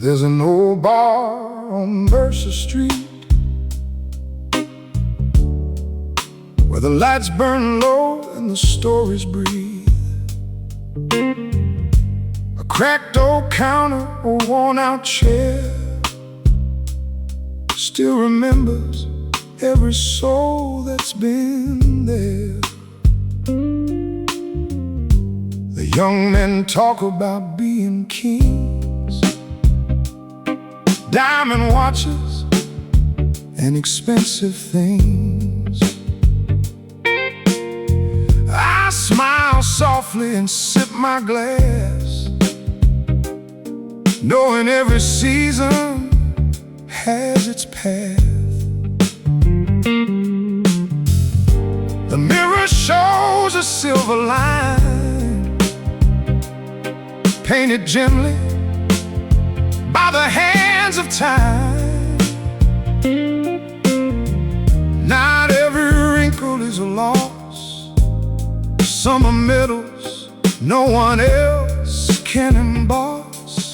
There's an old bar on Mercer Street where the lights burn low and the stories breathe. A cracked old counter, a worn-out chair still remembers every soul that's been there. The young men talk about being kings, diamond watches and expensive things. I smile softly and sip my glass, knowing every season has its path. The mirror shows a silver line, painted gently by the hands of time. Not every wrinkle is a loss. Some are medals no one else can emboss.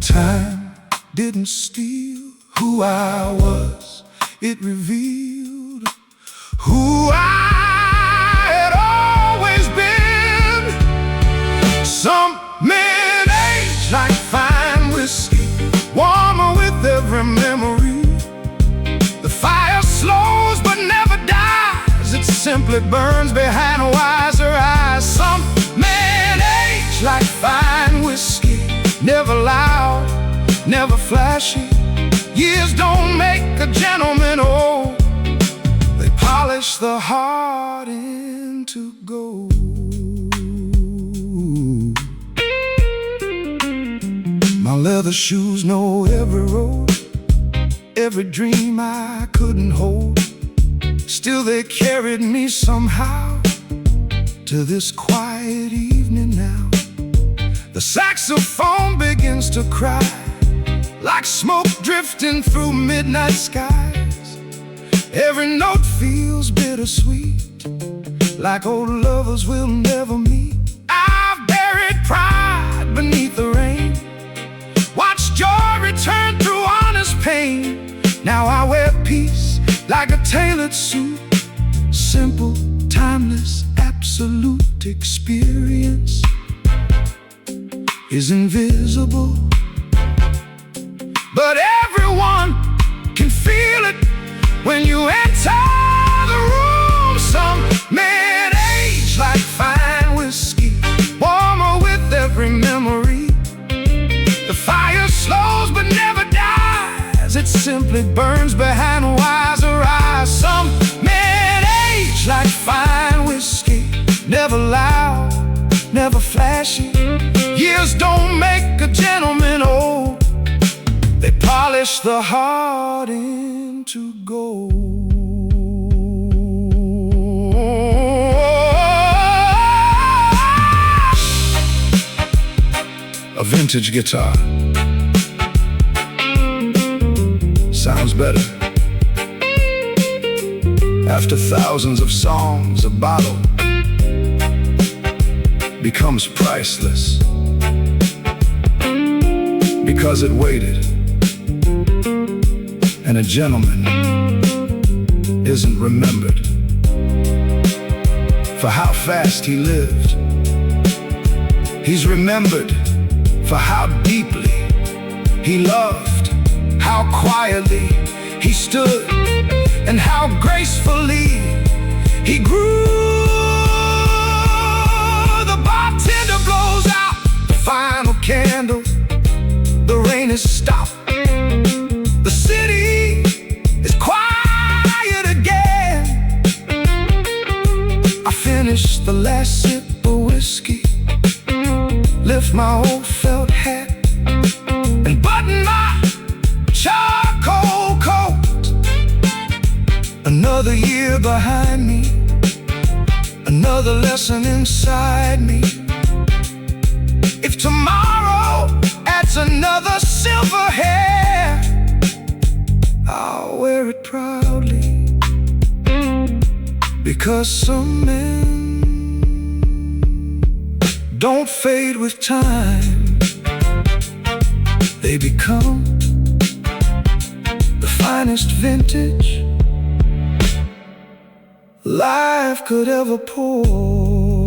Time didn't steal who I was, it revealed who I had always been. Some men age like fine whiskey, warmer with every memory. The fire slows but never dies, it simply burns behind wiser eyes. Some men age like fine whiskey, never loud, never flashy. Years don't make a gentleman old, they polish the heart into gold. My leather shoes know every road, every dream I couldn't hold. Still they carried me somehow to this quiet evening now. The saxophone begins to cry, like smoke drifting through midnight skies. Every note feels bittersweet, like old lovers we'll never meet. I've buried pride beneath the rain, watch joy return through honest pain. Now I wear peace like a tailored suit, simple, timeless, absolute experience is invisible, but everyone can feel it when you enter the room. Some men age like fine whiskey, warmer with every memory. The fire slows but never dies, it simply burns behind wiser eyes. Some men age like fine whiskey, never loud, never flashy. Years don't make a gentleman old, they polish the heart into gold. A vintage guitar sounds better after thousands of songs. A bottle becomes priceless because it waited, and a gentleman isn't remembered for how fast he lived. He's remembered for how deeply he loved, how quietly he stood, and how gracefully he grew. The bartender blows out the final candle, the rain has stopped, the city is quiet again. I finish the last sip of whiskey, lift my old felt hat, and button my charcoal coat. Another year behind me, another lesson inside me. If tomorrow adds another silver hair, I'll wear it proudly, because some men don't fade with time. They become the finest vintage life could ever pour.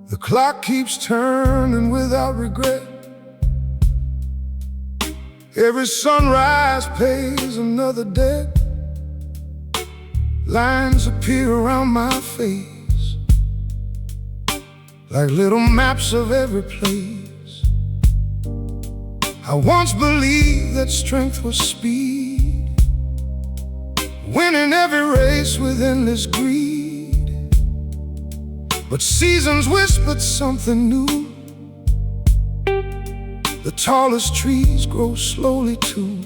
The clock keeps turning without regret. Every sunrise pays another debt. Lines appear around my face, like little maps of every place. I once believed that strength was speed, winning every race with endless greed. But seasons whispered something new. The tallest trees grow slowly too.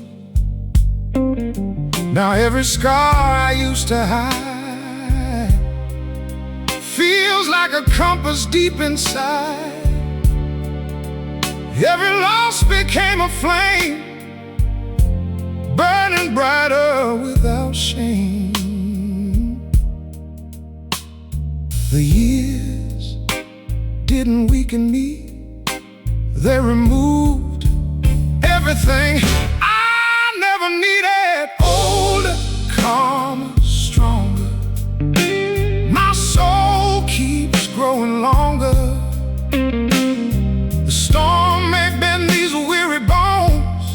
Now every scar I used to hide feels like a compass deep inside. Every loss became a flame, burning brighter without shame. The years didn't weaken me, they removed everything I never needed. Older, calmer, stronger, my soul keeps growing longer. The storm may bend these weary bones,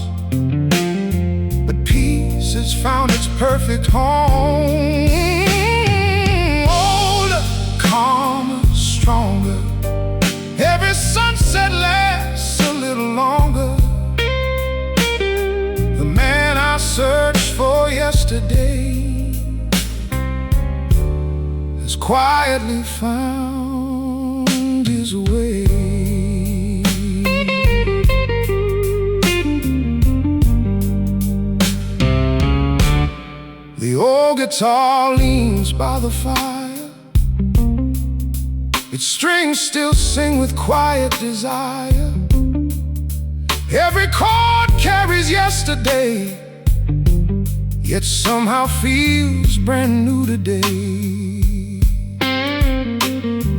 but peace has found its perfect home. Older, calmer, stronger, every sunset lasts a little longer. The man I searched for yesterday has quietly found his way. The old guitar leans by the fire, its strings still sing with quiet desire. Every chord carries yesterday, yet somehow feels brand new today.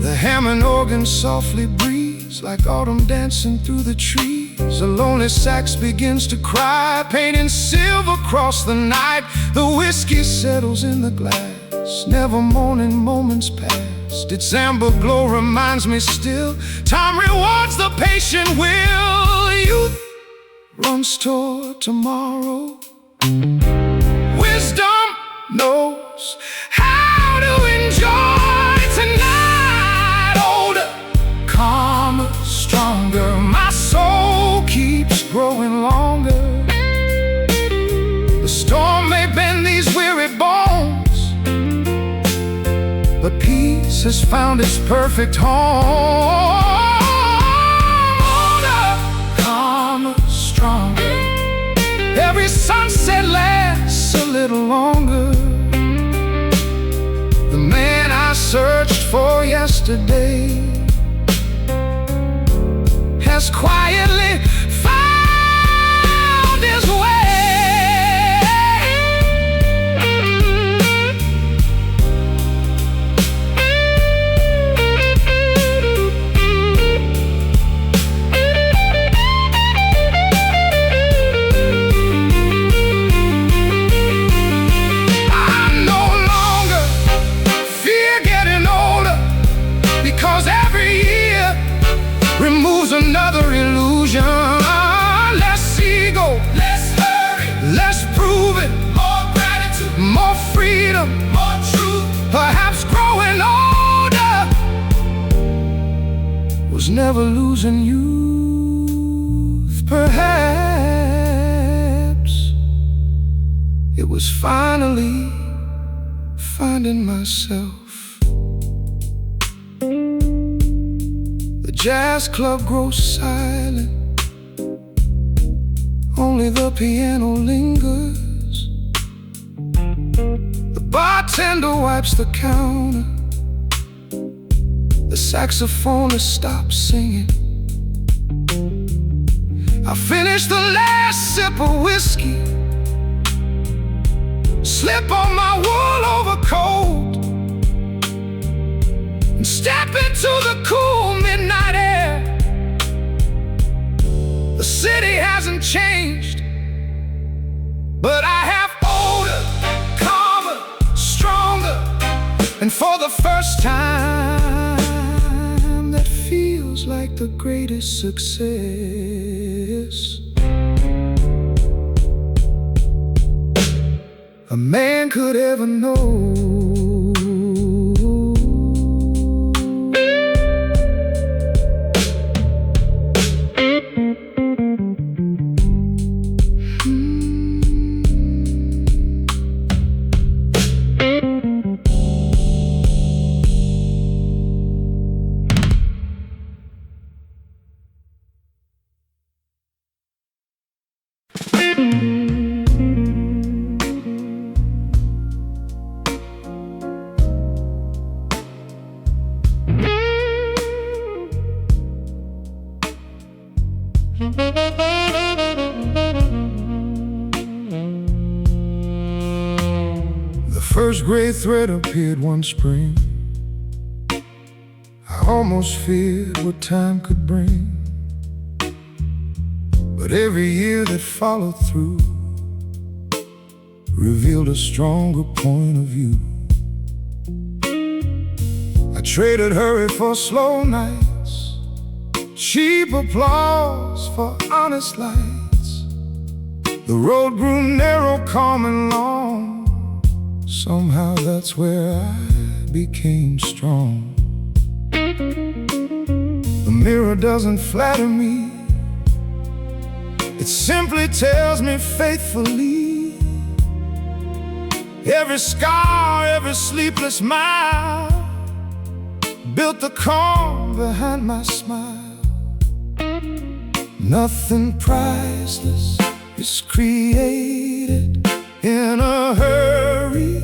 The Hammond organ softly breathes like autumn dancing through the trees. A lonely sax begins to cry, painting silver across the night. The whiskey settles in the glass, never mourning moments past. Its amber glow reminds me still, time rewards the patient will. Youth runs toward tomorrow, wisdom knows how to enjoy tonight. Older, calmer, stronger, my soul keeps growing longer. The storm may bend these weary bones, but peace has found its perfect home. Older, calmer, stronger, every sunset lasts a little longer. The man I searched for yesterday has quietly found his way. Removes another illusion. Less ego, less hurry, less proving, more gratitude, more freedom, more truth. Perhaps growing older was never losing youth. Perhaps it was finally finding myself. The jazz club grows silent, only the piano lingers. The bartender wipes the counter, the saxophonist stops singing. I finish the last sip of whiskey, slip on my wool overcoat, and step into the cool midnight air. The city hasn't changed, but I have older, calmer, stronger, and for the first time that feels like the greatest success a man could ever know. The first gray thread appeared one spring. I almost feared what time could bring, but every year that followed through revealed a stronger point of view. I traded hurry for slow nights, cheap applause for honest lights. The road grew narrow, calm and long. Somehow that's where I became strong. The mirror doesn't flatter me, it simply tells me faithfully. Every scar, every sleepless mile built the calm behind my smile. Nothing priceless is created in a hurry.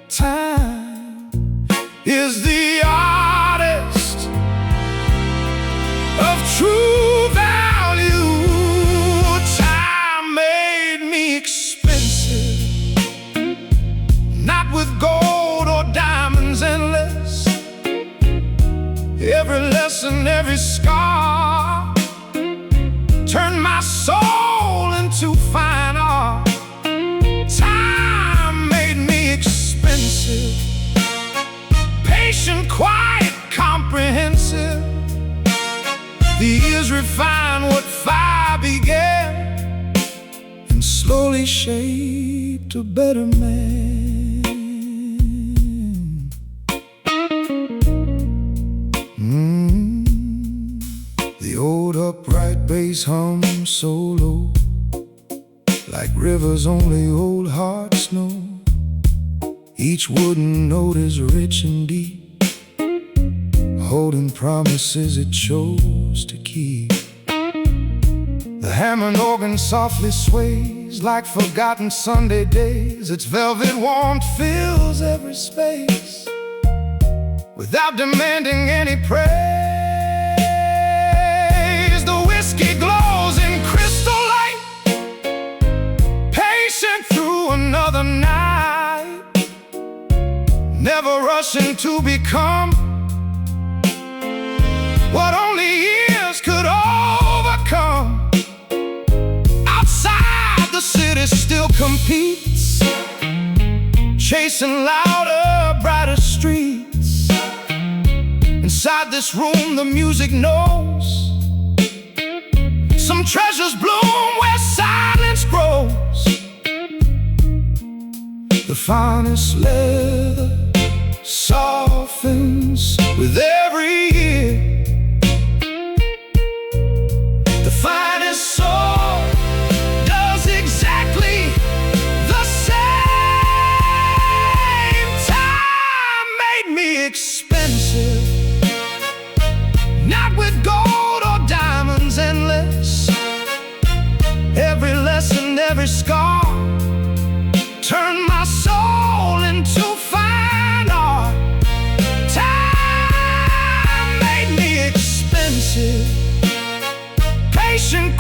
Time is the artist of true value. Time made me expensive, not with gold or diamonds endless. Every lesson, every scar turned my soul into fine art. Time made me expensive, patient, quiet, comprehensive. The years refine what fire began and slowly shaped a better man. The old upright bass hums so low, like rivers only old hearts know. Each wooden note is rich and deep, holding promises it chose to keep. The Hammond organ softly sways like forgotten Sunday days. Its velvet warmth fills every space without demanding any praise. The whiskey glows in crystal light, patient through another night, never rushing to become what only years could overcome. Outside, the city still competes, chasing louder, brighter streets. Inside this room, the music knows some treasures bloom where silence grows. The finest leather softens with every year.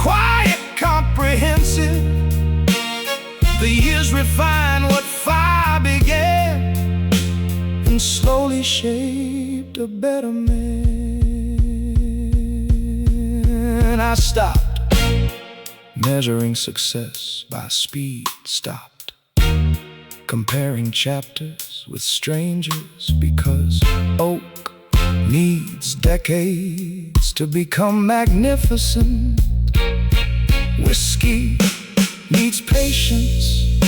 quiet, comprehensive. The years refine what fire began, and slowly shaped a better man. I stopped measuring success by speed, stopped comparing chapters with strangers, because oak needs decades to become magnificent. Whiskey needs patience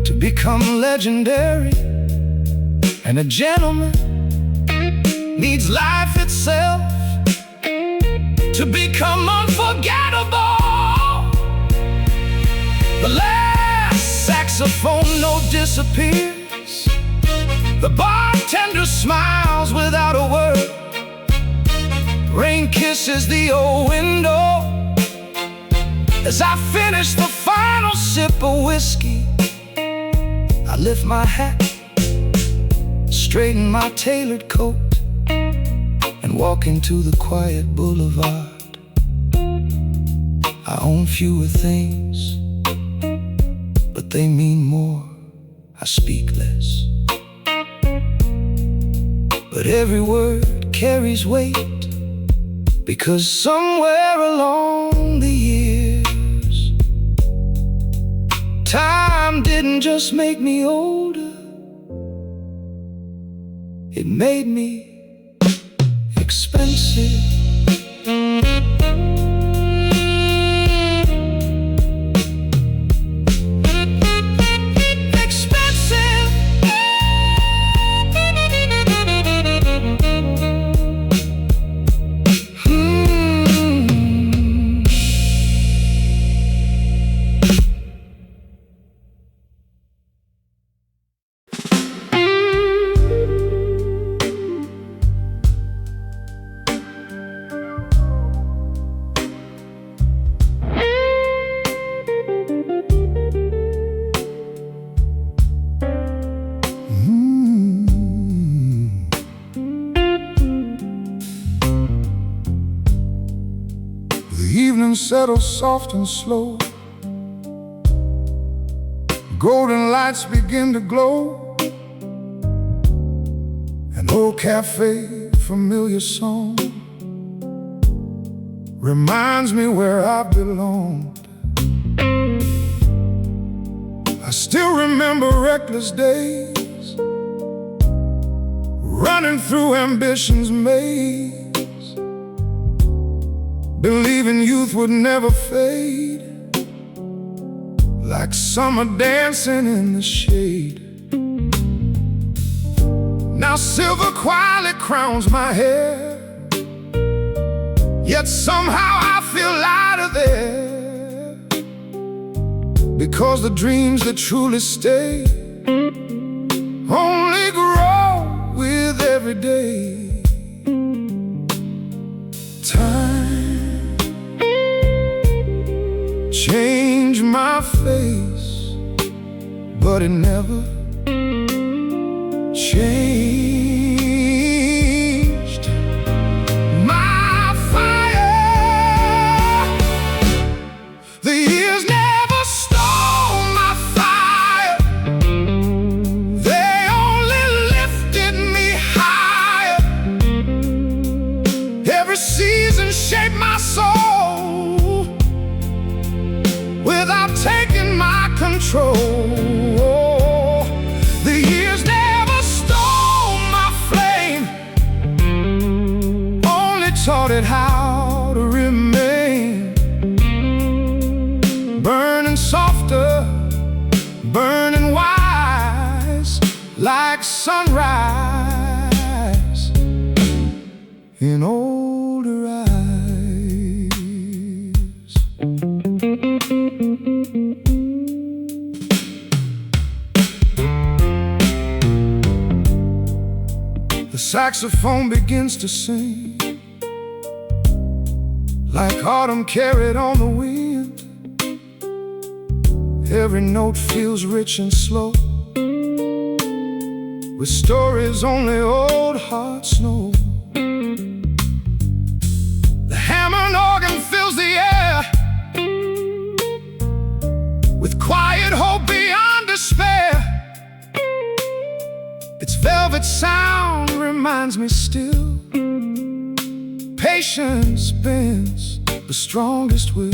to become legendary, and a gentleman needs life itself to become unforgettable. The last saxophone note disappears. The bartender smiles without a word. Rain kisses the old window as I finish the final sip of whiskey. I lift my hat, straighten my tailored coat, and walk into the quiet boulevard. I own fewer things, but they mean more. I speak less, but every word carries weight, because somewhere along the years, time didn't just make me older, it made me expensive. Settles soft and slow. Golden lights begin to glow. An old cafe, familiar song, reminds me where I belonged. I still remember reckless days, running through ambition's maze, believing youth would never fade, like summer dancing in the shade. Now silver quietly crowns my hair, yet somehow I feel lighter there, because the dreams that truly stay only grow with every day. Change my face, but it never changed my fire. The years never stole my fire, they only lifted me higher. Every season shaped my soul without taking my control. The years never stole my flame, only taught it how to remain. Burning softer, burning wise, like sunrise in older eyes. The saxophone begins to sing, like autumn carried on the wind. Every note feels rich and slow, with stories only old hearts know. The hammer and organ fills the that sound reminds me still, patience bends the strongest will.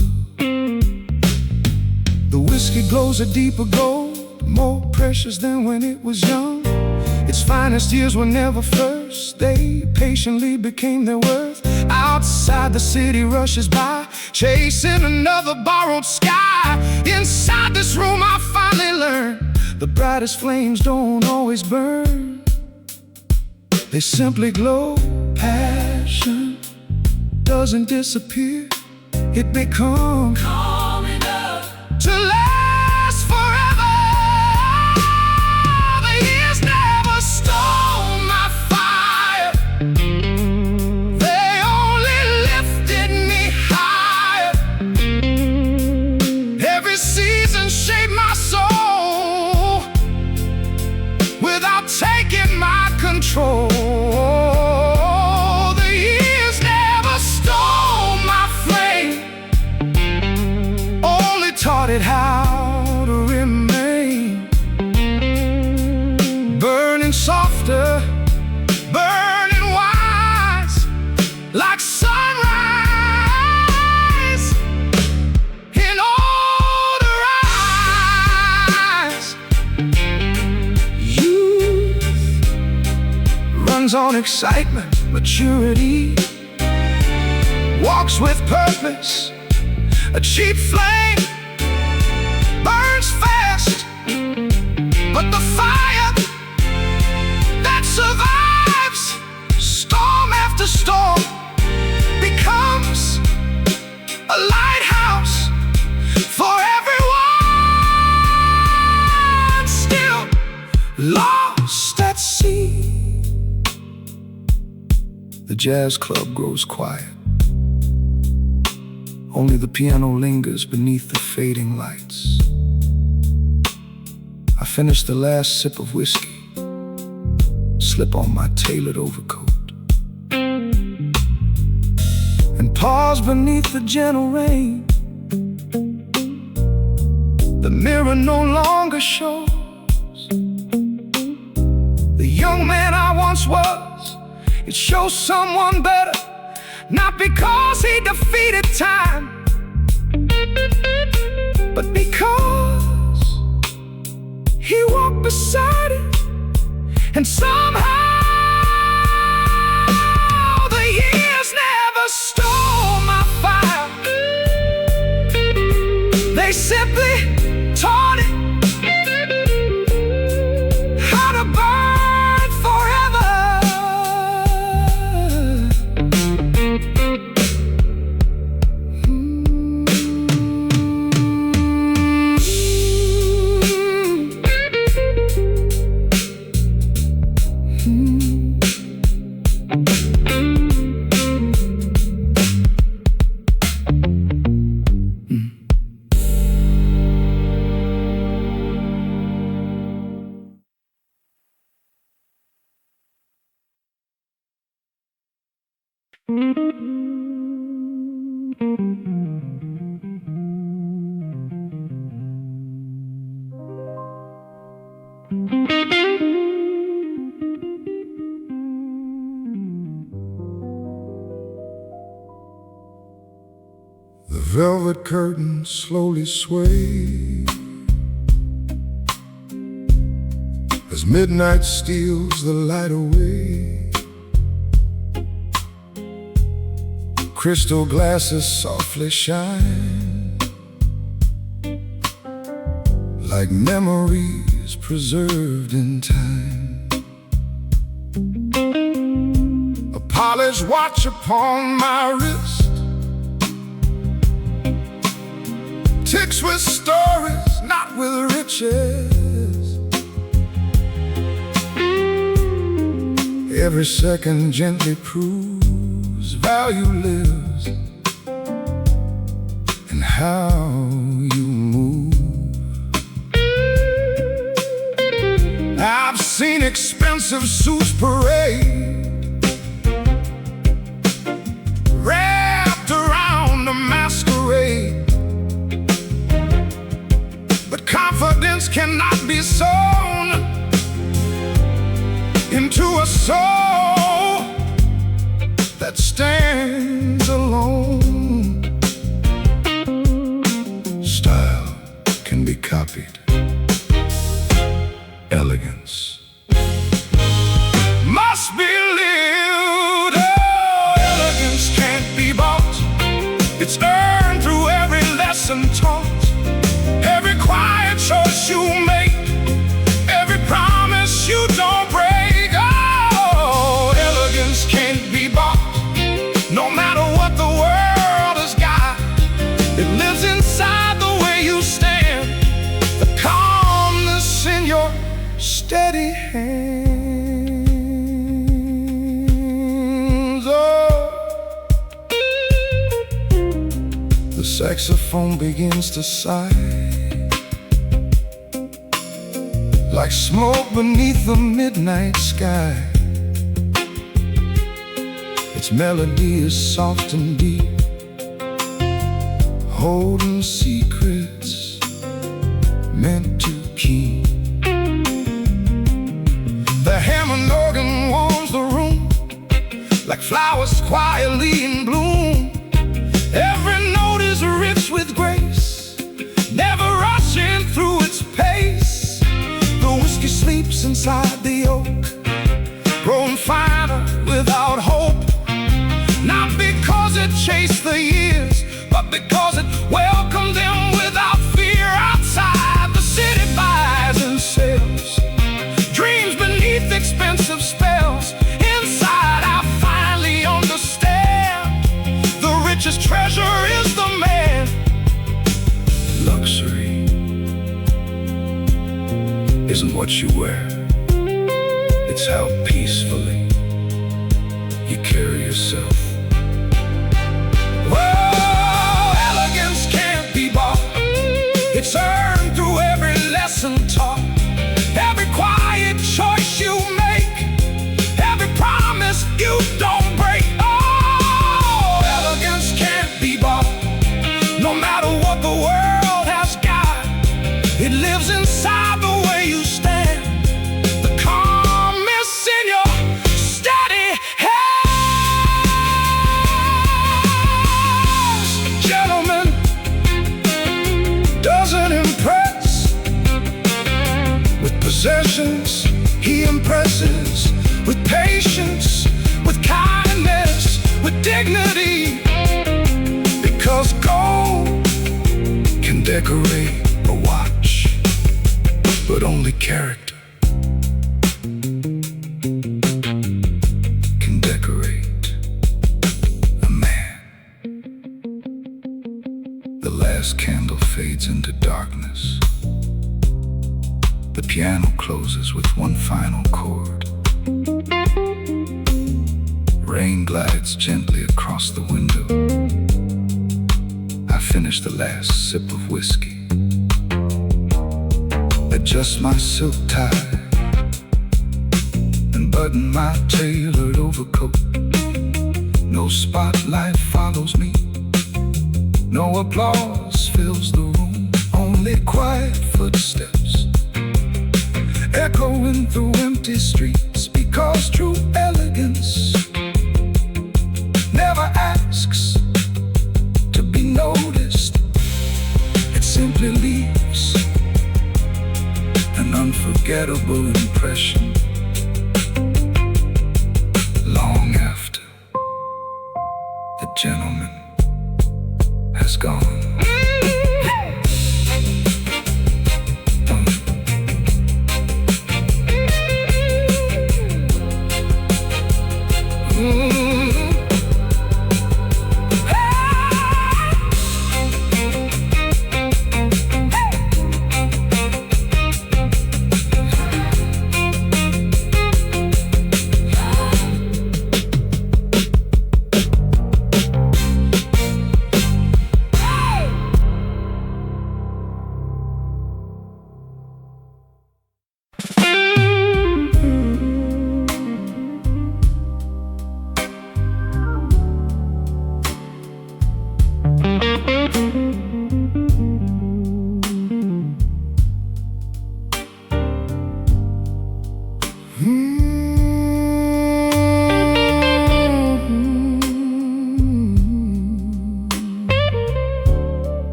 The whiskey glows a deeper gold, more precious than when it was young. Its finest years were never first, they patiently became their worth. Outside the city rushes by, chasing another borrowed sky. Inside this room I finally learned, the brightest flames don't always burn. They simply glow. Passion doesn't disappear, it becomes calm enough to last forever. The years never stole my fire, they only lifted me higher. Every season shaped my soul without taking my control. The years never stole my flame, only taught it how to remain. Burning softer, burning wise, like sunrise in older eyes. Youth runs on excitement, maturity walks with purpose. A cheap flame burns fast, but the fire that survives storm after storm becomes a lighthouse for everyone still lost at sea. The jazz club grows quiet, only the piano lingers beneath the fading lights. I finish the last sip of whiskey, slip on my tailored overcoat, and pause beneath the gentle rain. The mirror no longer shows the young man I once was. It shows someone better, not because he defeated time, but because he walked beside it. And somehow the years never stole my fire, they simply taught it how to burn forever. The velvet curtains slowly sway as midnight steals the light away. Crystal glasses softly shine like memories preserved in time. A polished watch upon my wrist ticks with stories, not with riches. Every second gently proves value lives in how you move. I've seen expensive suits parade wrapped around a masquerade, but confidence cannot be sewn into soul that stands alone. Style can be copied. Elegance Must be lived. Oh, elegance can't be bought. It's earned through every lesson taught, every quiet choice you make, every promise you don't break. Oh, elegance can't be bought. No matter what the world has got, it lives inside the way you stand, the calmness in your steady hands. Oh, the saxophone begins to sigh, like smoke beneath the midnight sky. Its melody is soft and deep, holding secrets meant to keep. the Hammond organ warms the room like flowers quietly in bloom. Every note is rich with grace, never rushing through its pace. The whiskey sleeps inside the oak, growing finer without hope. Not because it chased the years, but because it welcomed them without fear. Outside, the city buys and sells dreams beneath expensive spells. Inside, I finally understand the richest treasure is the man. Luxury isn't what you wear, it's how peacefully you carry yourself. Whoa, elegance can't be bought. It's earned through every lesson taught, every quiet choice you make, every promise you don't break. Oh, elegance can't be bought. No matter what the world has got, it lives inside the way you stand, the calmness in your steady hands. Gentleman doesn't impress with possessions, he impresses with patience, with kindness, with dignity. Because gold Can decorate a watch, but only character can decorate a man. The last candle fades into darkness. The piano closes with one final chord. Rain glides gently across the window. I finish the last sip of whiskey, adjust my silk tie, and button my tailored overcoat. No spotlight follows me, no applause fills the room, only quiet footsteps echoing through empty streets. Because true elegance never asks to be noticed, it simply leaves an unforgettable impression long after the gentleman has gone.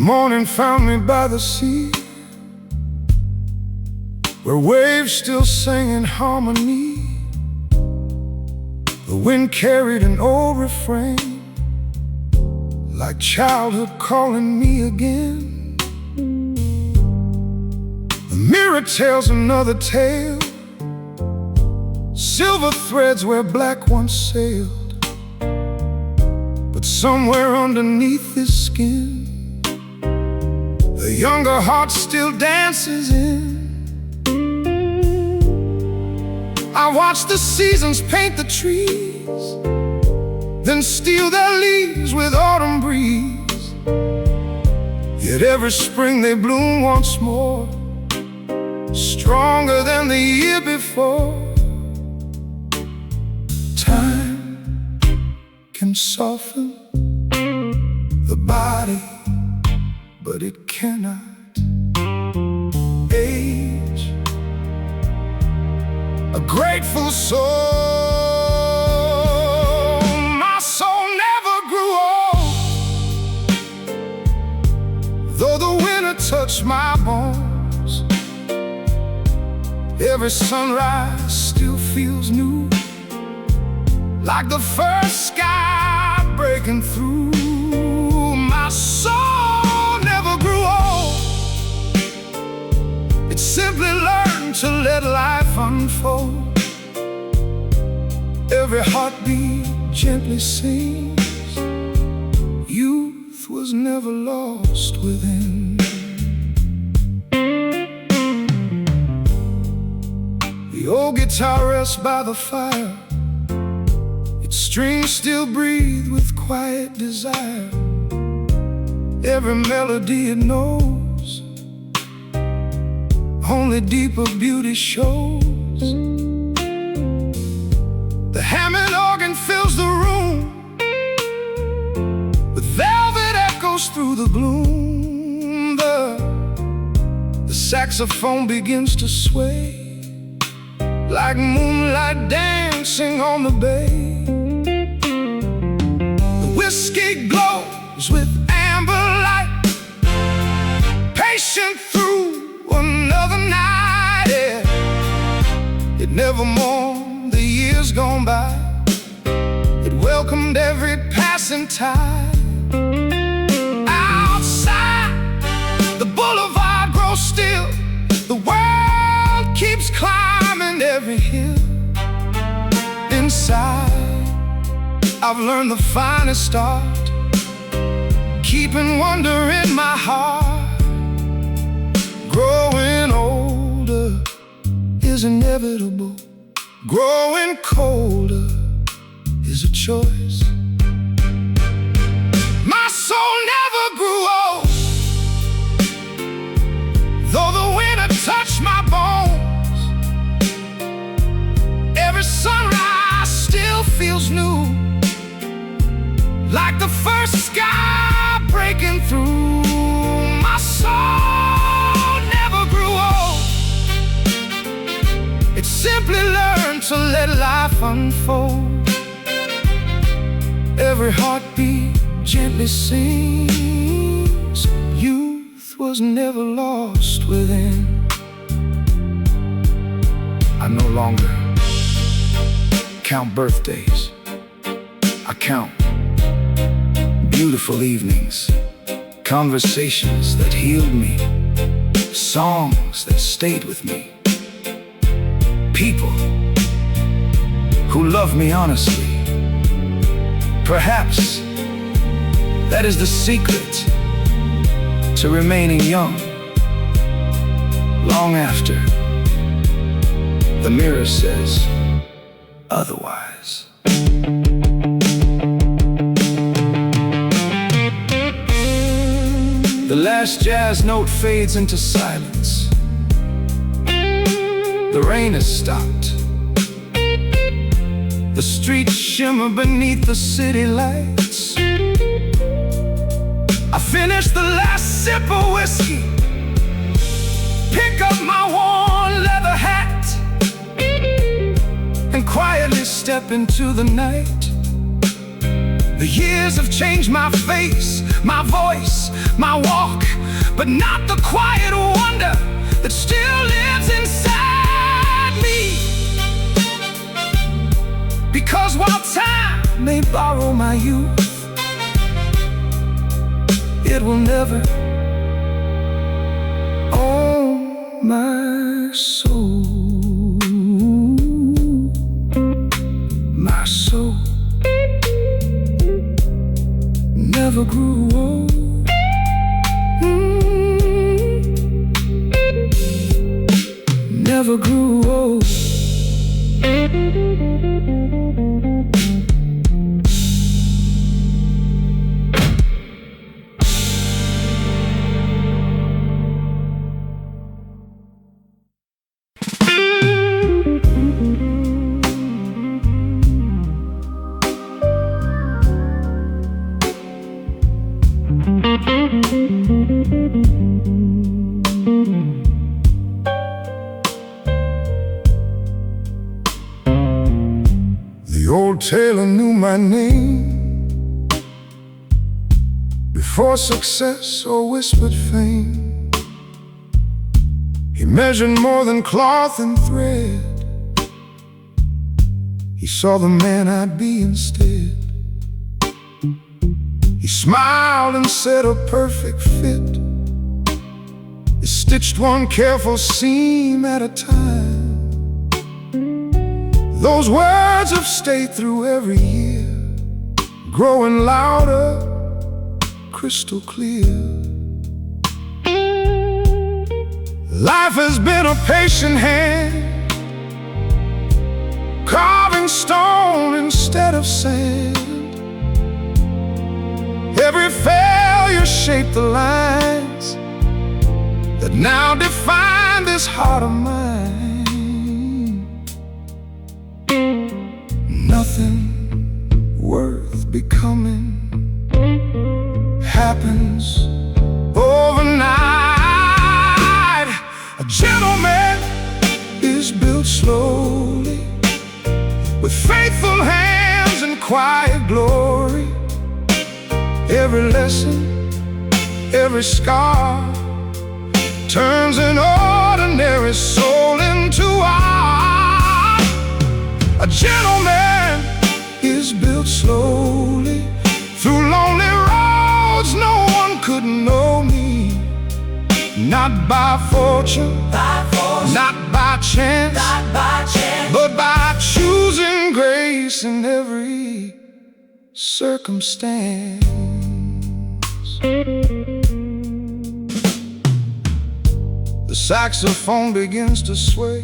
morning found me by the sea, where waves still sang in harmony. The wind carried an old refrain, like childhood calling me again. The mirror tells another tale, silver threads where black once sailed. But somewhere underneath this skin, the younger heart still dances in. I watch the seasons paint the trees, then steal their leaves with autumn breeze. Yet every spring they bloom once more, stronger than the year before. Time can soften the body, but it cannot age a grateful soul. My soul never grew old, though the winter touched my bones. Every sunrise still feels new, like the first sky breaking through. My soul never grew old, it simply learned to let life unfold. Every heartbeat gently sings, youth was never lost within. The old guitar rests by the fire, its strings still breathe with quiet desire. Every melody it knows, only deeper beauty shows. The Hammond organ fills the room with velvet echoes through the gloom. The saxophone begins to sway, like moonlight dancing on the bay. The whiskey glows with amber light, patient through another night. Yeah. It never mourned the years gone by, it welcomed every passing tide. Outside, the boulevard grows still, the world keeps climbing every hill. Inside, I've learned the finest art, keeping wonder in my heart. Growing older is inevitable, growing colder is a choice. My soul never grew old, though the winter touched my bones. Every sunrise still feels new, like the first sky breaking through. My soul never grew old, it simply learned to let life unfold. Every heartbeat gently sings, youth was never lost within. I no longer count birthdays, I count beautiful evenings, conversations that healed me, songs that stayed with me, people who love me honestly. Perhaps that is the secret to remaining young, long after the mirror says otherwise. The last jazz note fades into silence. The rain has stopped. The streets shimmer beneath the city lights. I finish the last sip of whiskey, pick up my worn leather hat, and quietly step into the night. The years have changed my face, my voice, my walk, but not the quiet wonder that still lives inside me. Because while time may borrow my youth, it will never own my soul. My soul never grew old. Never grew old. The old tailor knew my name before success or whispered fame. He measured more than cloth and thread. He saw the man I'd be instead. He smiled and said, a perfect fit is stitched one careful seam at a time. Those words have stayed through every year, growing louder, crystal clear. Life has been a patient hand, carving stone instead of sand. Every failure shaped the lines that now define this heart of mine. Nothing worth becoming happens overnight. A gentleman is built slowly, with faithful hands and quiet glory. Every lesson, every scar turns an ordinary soul into art. A gentleman is built slowly, through lonely roads no one could know me. Not by fortune, not by chance, but by choosing grace in every circumstance. The saxophone begins to sway,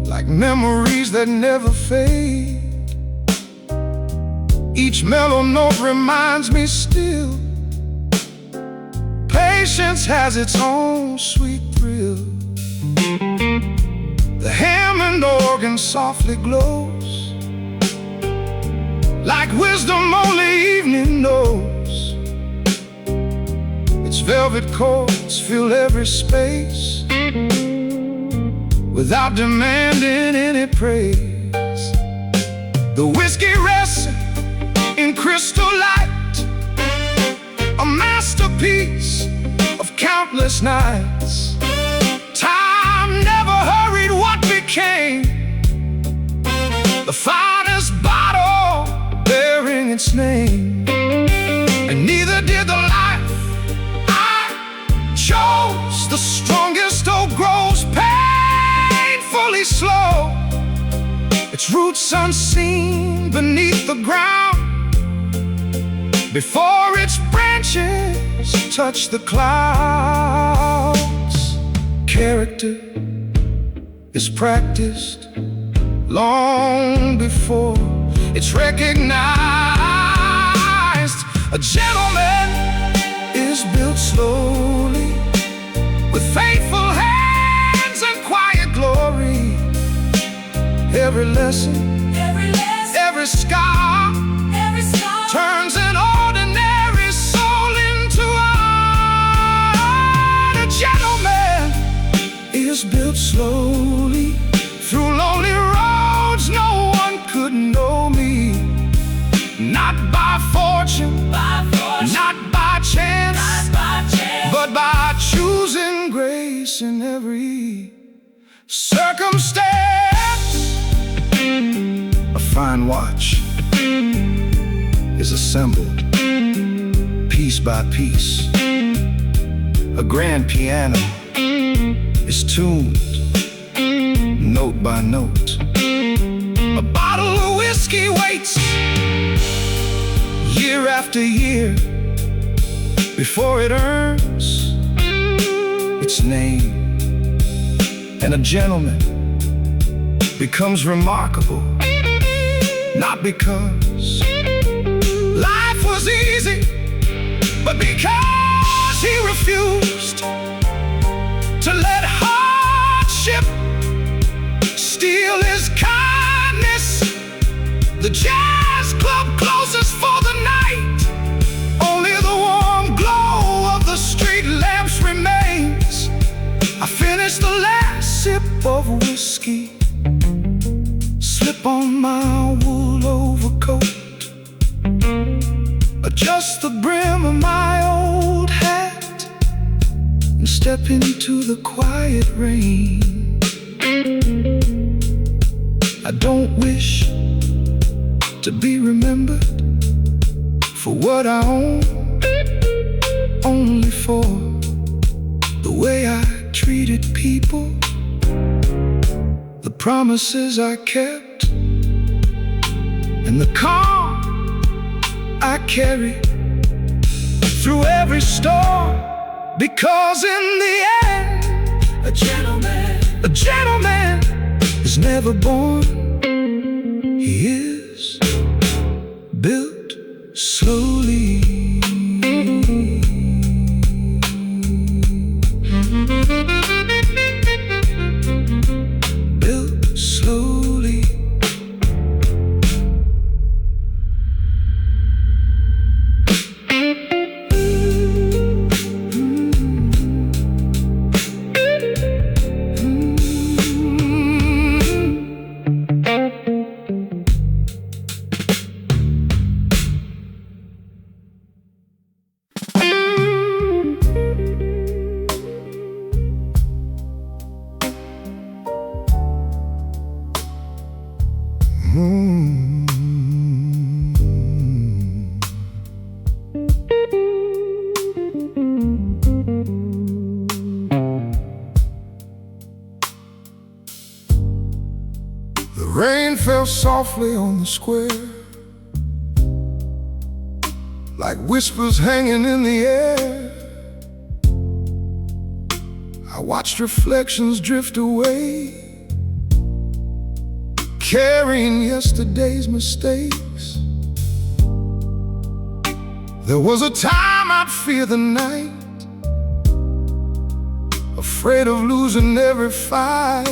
like memories that never fade. Each mellow note reminds me still, patience has its own sweet thrill. The Hammond organ softly glows, like wisdom only evening knows. Its velvet chords fill every space, without demanding any praise. The whiskey rests in crystal light, a masterpiece of countless nights. Time never hurried what became the finest bottle bearing its name. And neither did the life I chose. The strongest oak grows painfully slow, its roots unseen beneath the ground, before its branches touch the clouds. Character is practiced long before it's recognized. A gentleman is built slowly, with faithful hands and quiet glory. Every lesson, every scar turns an ordinary soul into art. A gentleman is built slowly, through lonely roads no one could know me. circumstance. A fine watch is assembled piece by piece. A grand piano is tuned note by note. A bottle of whiskey waits year after year before it earns Its name, and a gentleman becomes remarkable, not because life was easy, but because he refused to let hardship steal his kindness. The jazz club closes for the night. Only the warm glow of the street lamps remains. I finish the last sip of whiskey, slip on my wool overcoat, adjust the brim of my old hat, and step into the quiet rain. I don't wish to be remembered for what I own, only for the way I treated people, the promises I kept, and the calm I carry through every storm. Because in the end, a gentleman is never born. He is built slowly. Built slowly. The rain fell softly on the square, like whispers hanging in the air. I watched reflections drift away, carrying yesterday's mistakes. There was a time I'd fear the night, afraid of losing every fight,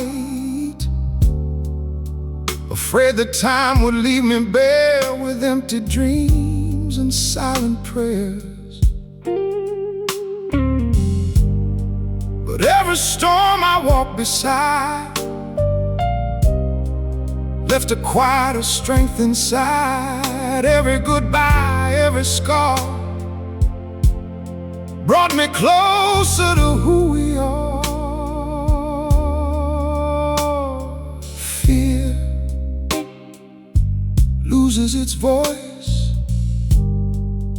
afraid that time would leave me bare with empty dreams and silent prayers. But every storm I walked beside left a quieter strength inside. Every goodbye, every scar brought me closer to who we are. Fear loses its voice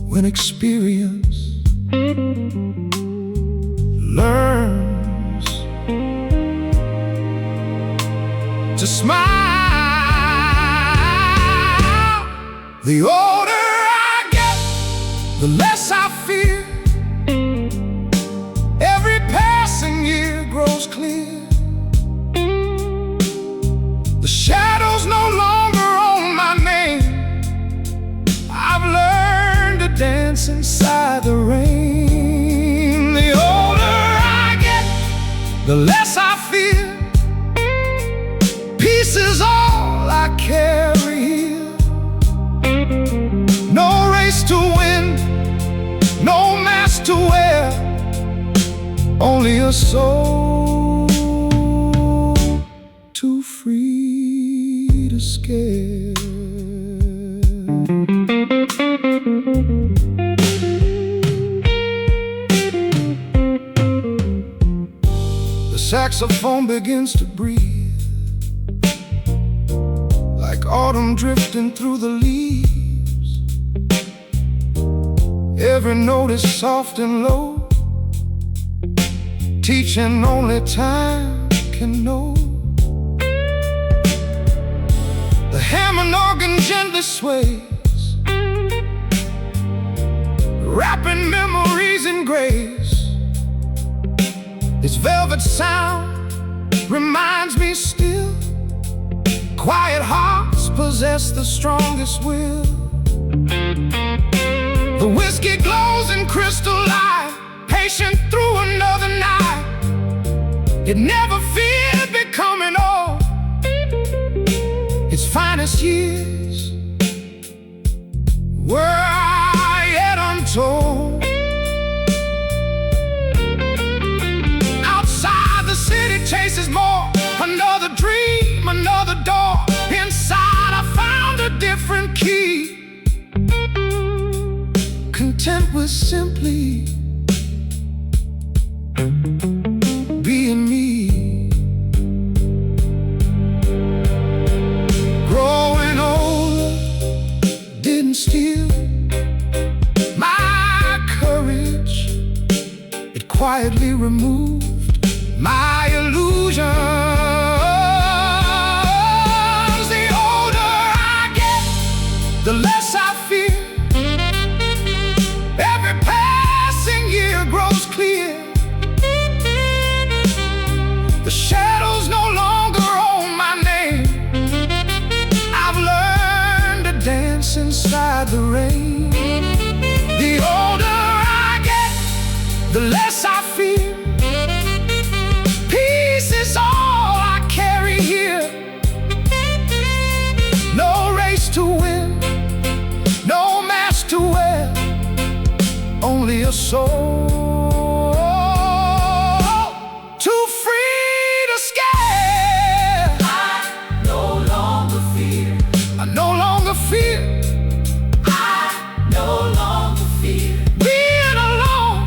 when experience learns to smile. The older I get, the less I fear. Every passing year grows clear. The shadows no longer own my name. I've learned to dance inside the rain. The older I get, the less I fear. Peace is all I carry here. No race to win, no mask to wear, only a soul too free to scare. The saxophone begins to breathe, autumn drifting through the leaves. Every note is soft and low, teaching only time can know. The Hammond organ gently sways, wrapping memories in grace. This velvet sound reminds me still, quiet hearts possess the strongest will. The whiskey glows in crystal light, patient through another night. It never feared becoming old. Its finest years were yet untold. Outside the city chases more, another dream, another door. Inside I found a different key, content with simply being me. Growing older didn't steal my courage, it quietly removed my illusions. The older I get, the less I fear. Every passing year grows clear. The shadows no longer own my name. I've learned to dance inside the rain. The older I get, the less I fear. Peace is all I carry here. No race to win, no mask to wear, only a soul too free to scare. I no longer fear. I no longer fear. I no longer fear being alone.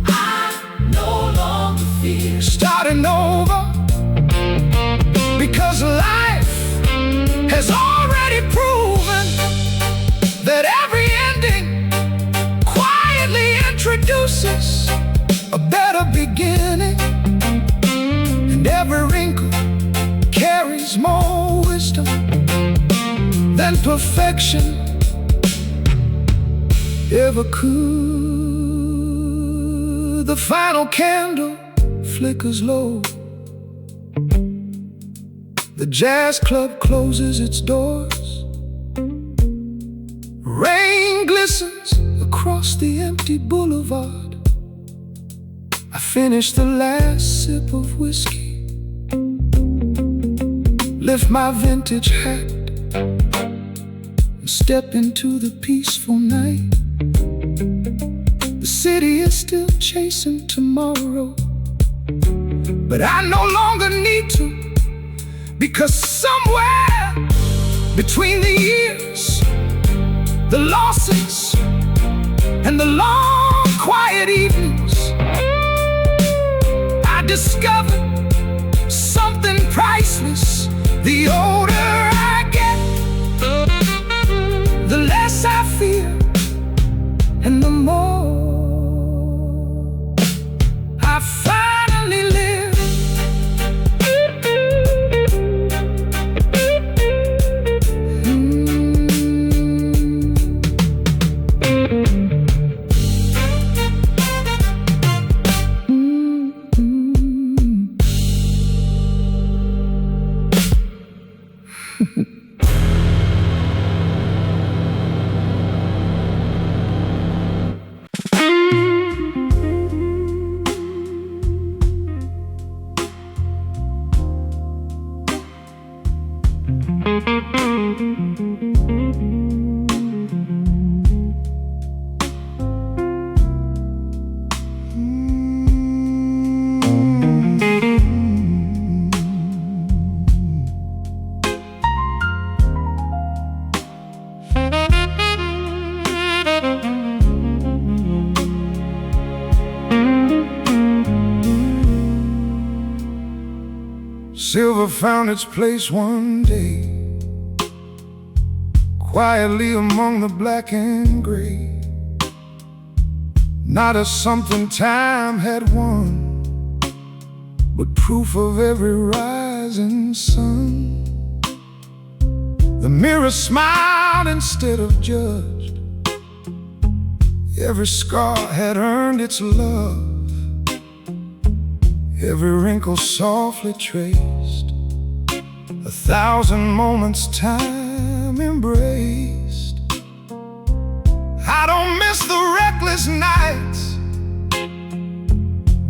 I no longer fear starting over, because life has already proven that every ending quietly introduces a better beginning, and every wrinkle carries more wisdom than perfection ever could. The final candle flickers low, the jazz club closes its doors. Rain glistens across the empty boulevard. I finish the last sip of whiskey, lift my vintage hat, and step into the peaceful night. The city is still chasing tomorrow, but I no longer need to, because somewhere between the years, the losses, and the long quiet evenings, I discovered something priceless. The older I get, the less I fear, and the more I finally live. Silver found its place one day quietly among the black and gray. Not a something time had won, but proof of every rising sun. The mirror smiled instead of judged. Every scar had earned its love, every wrinkle softly traced, 1,000 moments time embraced. I don't miss the reckless nights,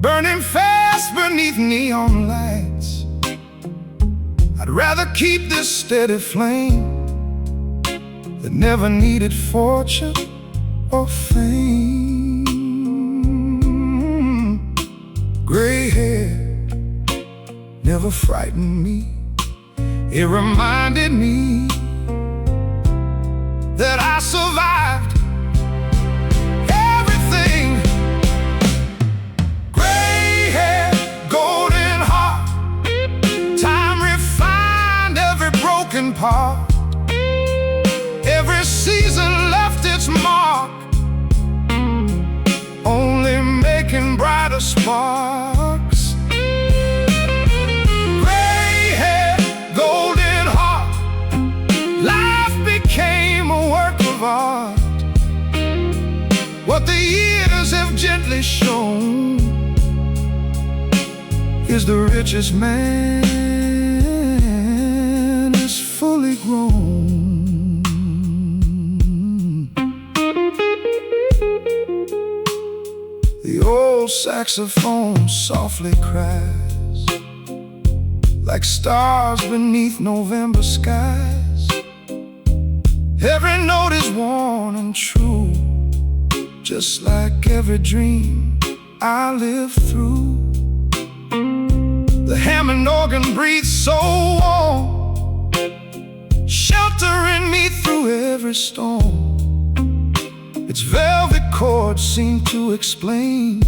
burning fast beneath neon lights. I'd rather keep this steady flame that never needed fortune or fame. Gray hair never frightened me. It reminded me that I survived everything. Gray hair, golden heart, time refined every broken part. Every season left its mark, only making brighter sparks. Gray hair, golden heart, life became a work of art. What the years have gently shown is the richest man is fully grown. The old saxophone softly cries like stars beneath November skies. Every note is worn and true, just like every dream I lived through. The Hammond organ breathes so warm, sheltering me through every storm. Its velvet chords seem to explain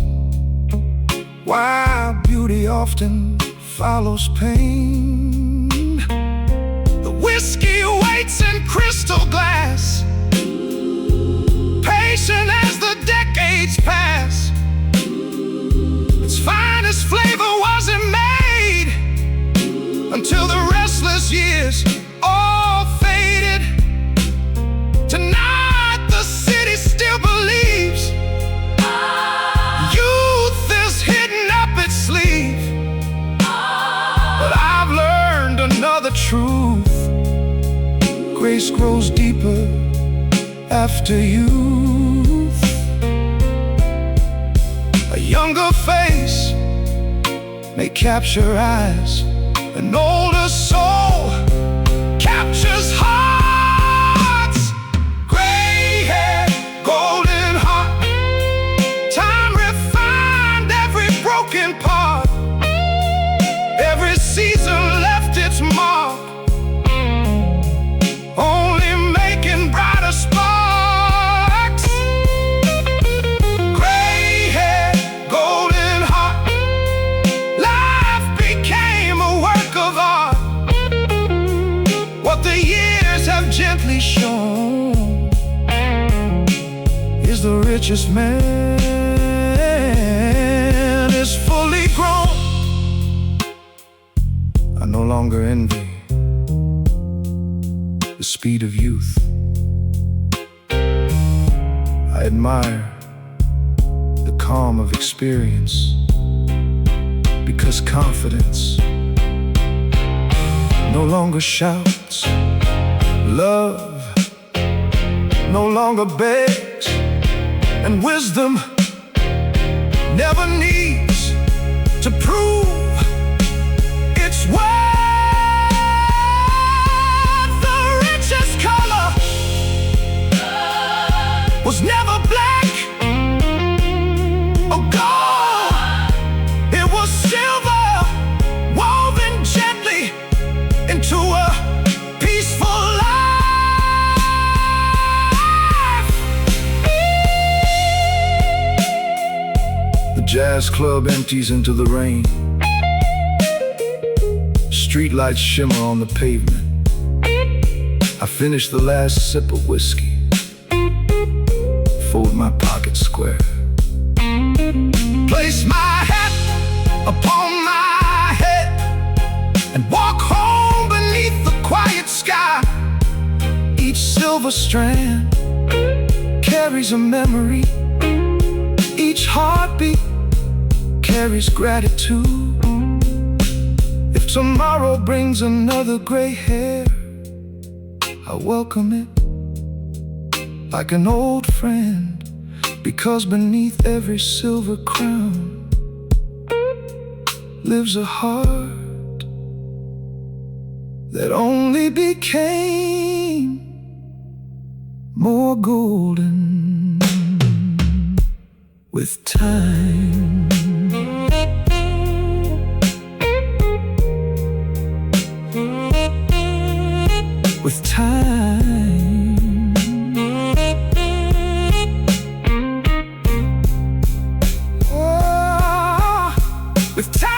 why beauty often follows pain. The whiskey waits in crystal glass, patient as the decades pass. Its finest flavor wasn't made until the restless years all faded. Tonight the city still believes youth is hidden up its sleeve. But I've learned another truth: grace grows deeper after youth. A younger face may capture eyes, an older soul captures hearts. Gray hair, golden heart, time refined every broken part. Every season left its mark, only making brighter sparks. Gray hair, golden heart, life became a work of art. What the years have gently shown is the richest man is fully grown. I no longer envy the speed of youth. I admire the calm of experience, because confidence no longer shouts, love no longer begs, and wisdom never needs to prove its worth. The richest color was never black or gold. It was silver, woven gently into a peaceful life. The jazz club empties into the rain. Streetlights shimmer on the pavement. I finish the last sip of whiskey, fold my pocket square, place my hat upon my head, and walk home beneath the quiet sky. Each silver strand carries a memory, each heartbeat carries gratitude. If tomorrow brings another gray hair, I welcome it like an old friend, because beneath every silver crown lives a heart that only became more golden with time. With time. Oh, with time.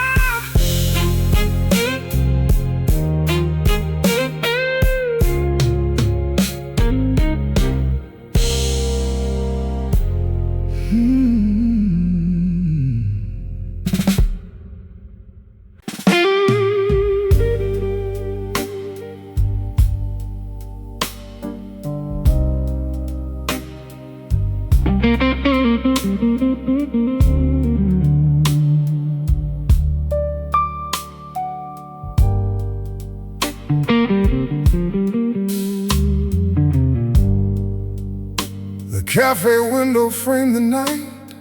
The cafe window framed the night,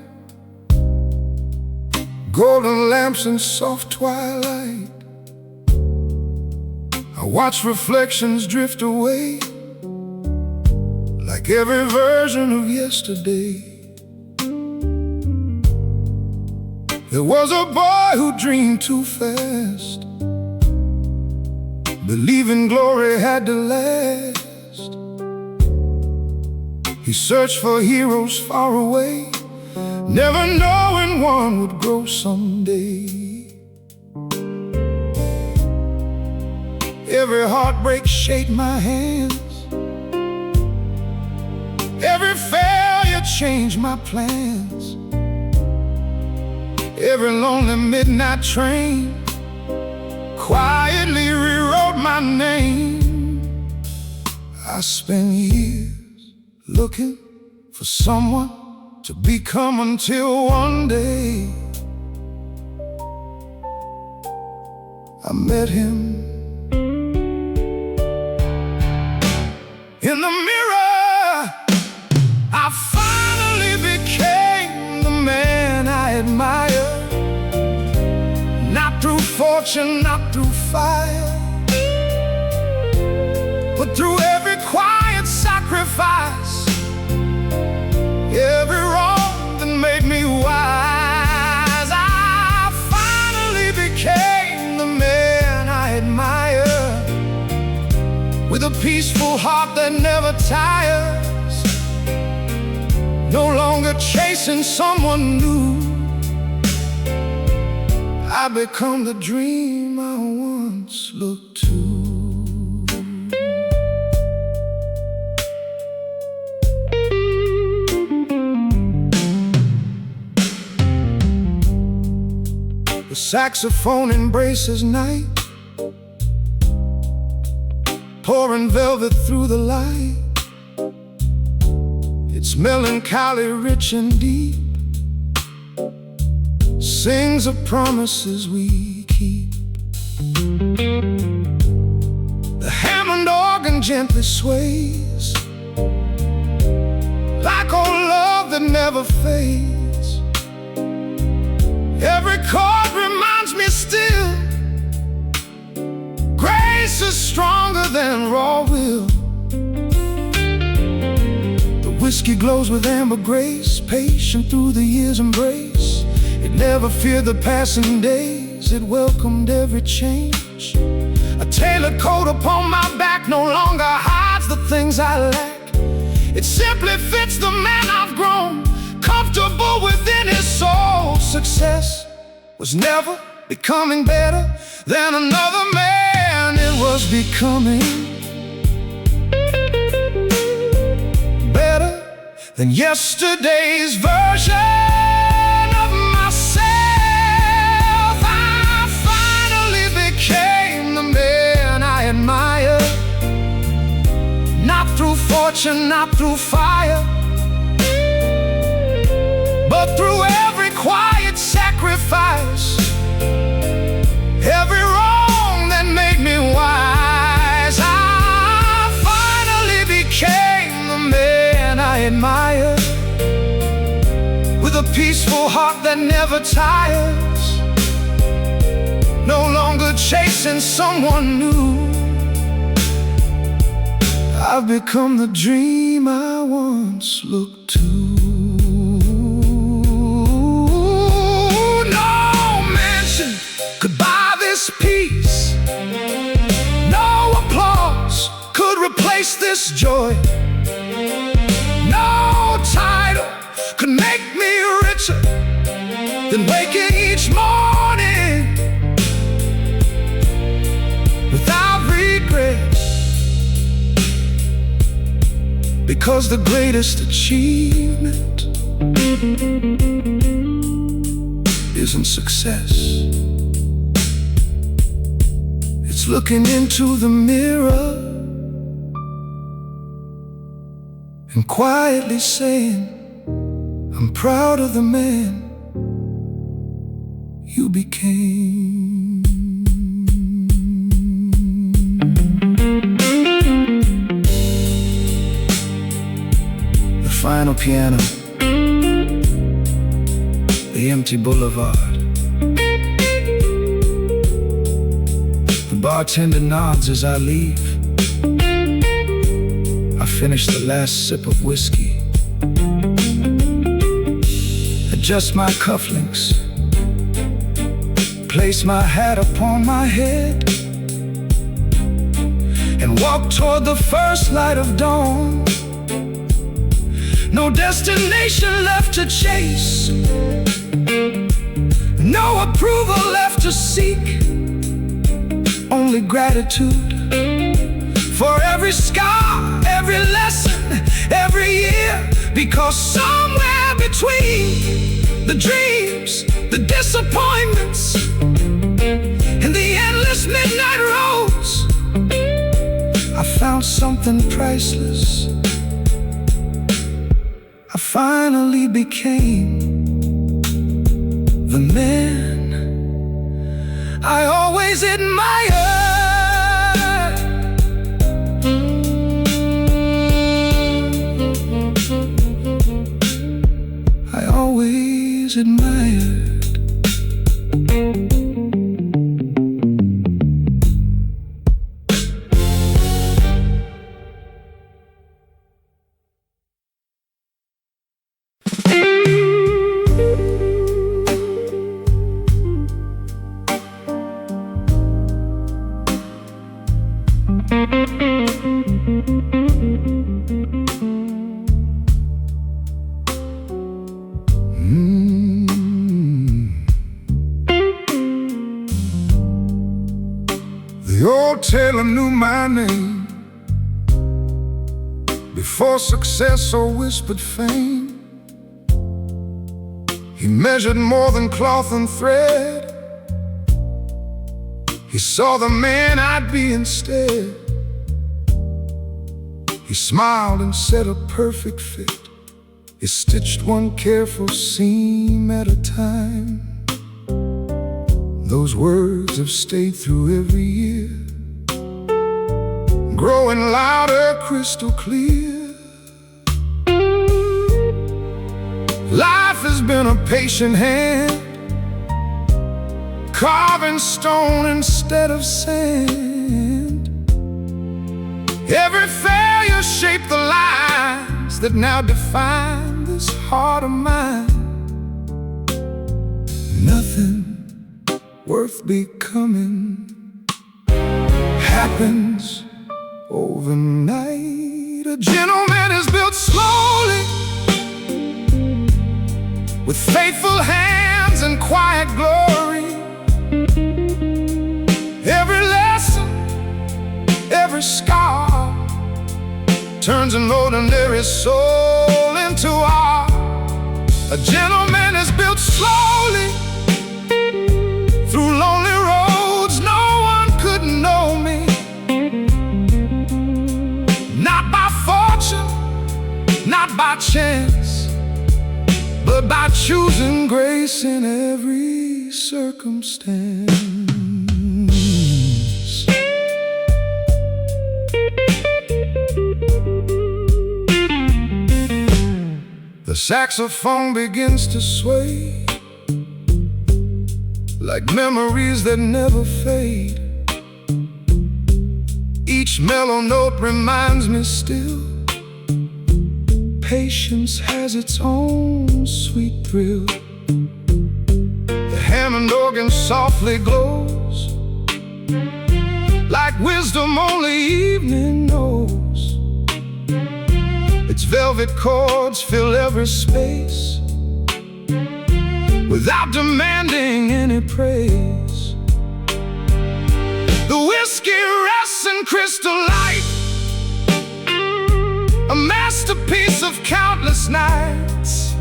golden lamps and soft twilight. I watch reflections drift away, like every version of yesterday. There was a boy who dreamed too fast, believing glory had to last. He searched for heroes far away, never knowing one would grow someday. Every heartbreak shaped my hands, every failure changed my plans. Every lonely midnight train quietly rewrote my name. I spent years looking for someone to become, until one day I met him. In the mirror, I finally became the man I admired. Not through fortune, not through fire, but through every quiet sacrifice, every wrong that made me wise. I finally became the man I admired, with a peaceful heart that never tires, no longer chasing someone new. I become the dream I once looked to. The saxophone embraces night, pouring velvet through the light. It's melancholy, rich and deep, sings of promises we keep. The Hammond organ gently sways, like old love that never fades. Every chord reminds me still, grace is stronger than raw will. The whiskey glows with amber grace, patient through the years' embrace. It never feared the passing days, it welcomed every change. A tailored coat upon my back no longer hides the things I lack. It simply fits the man I've grown, comfortable within his soul. Success was never becoming better than another man, it was becoming than yesterday's version of myself. I finally became the man I admire, not through fortune, not through fire, but through every quiet sacrifice, every wrong that made me wise. I finally became the man I admire, with a peaceful heart that never tires, no longer chasing someone new. I've become the dream I once looked to. Could buy this peace, no applause could replace this joy, no title could make me richer than waking each morning without regret, because the greatest achievement isn't success. It's looking into the mirror and quietly saying, I'm proud of the man you became. The final piano, the empty boulevard. The bartender nods as I leave. I finish the last sip of whiskey, adjust my cufflinks, place my hat upon my head, and walk toward the first light of dawn. No destination left to chase, no approval left to seek, only gratitude for every scar, every lesson, every year. Because somewhere between the dreams, the disappointments, and the endless midnight roads, I found something priceless. I finally became the man I always admired. I always admired. The old tailor knew my name before success or whispered fame. He measured more than cloth and thread. He saw the man I'd be instead. He smiled and said a perfect fit. He stitched one careful seam at a time. Those words have stayed through every year, growing louder, crystal clear. Life has been a patient hand, carving stone instead of sand. Every failure shaped the lines that now define this heart of mine. Nothing worth becoming happens overnight. A gentleman is built slowly, with faithful hands and quiet glory. Every lesson, every scar turns an ordinary soul into art. A gentleman is built slowly through lonely roads. No one could know me, not by fortune, not by chance, but by choosing grace in every circumstance. The saxophone begins to sway like memories that never fade. Each mellow note reminds me still, patience has its own sweet thrill. The Hammond organ softly glows like wisdom only evening knows. Its velvet chords fill every space without demanding any praise. The whiskey rests in crystal light, a masterpiece of countless nights.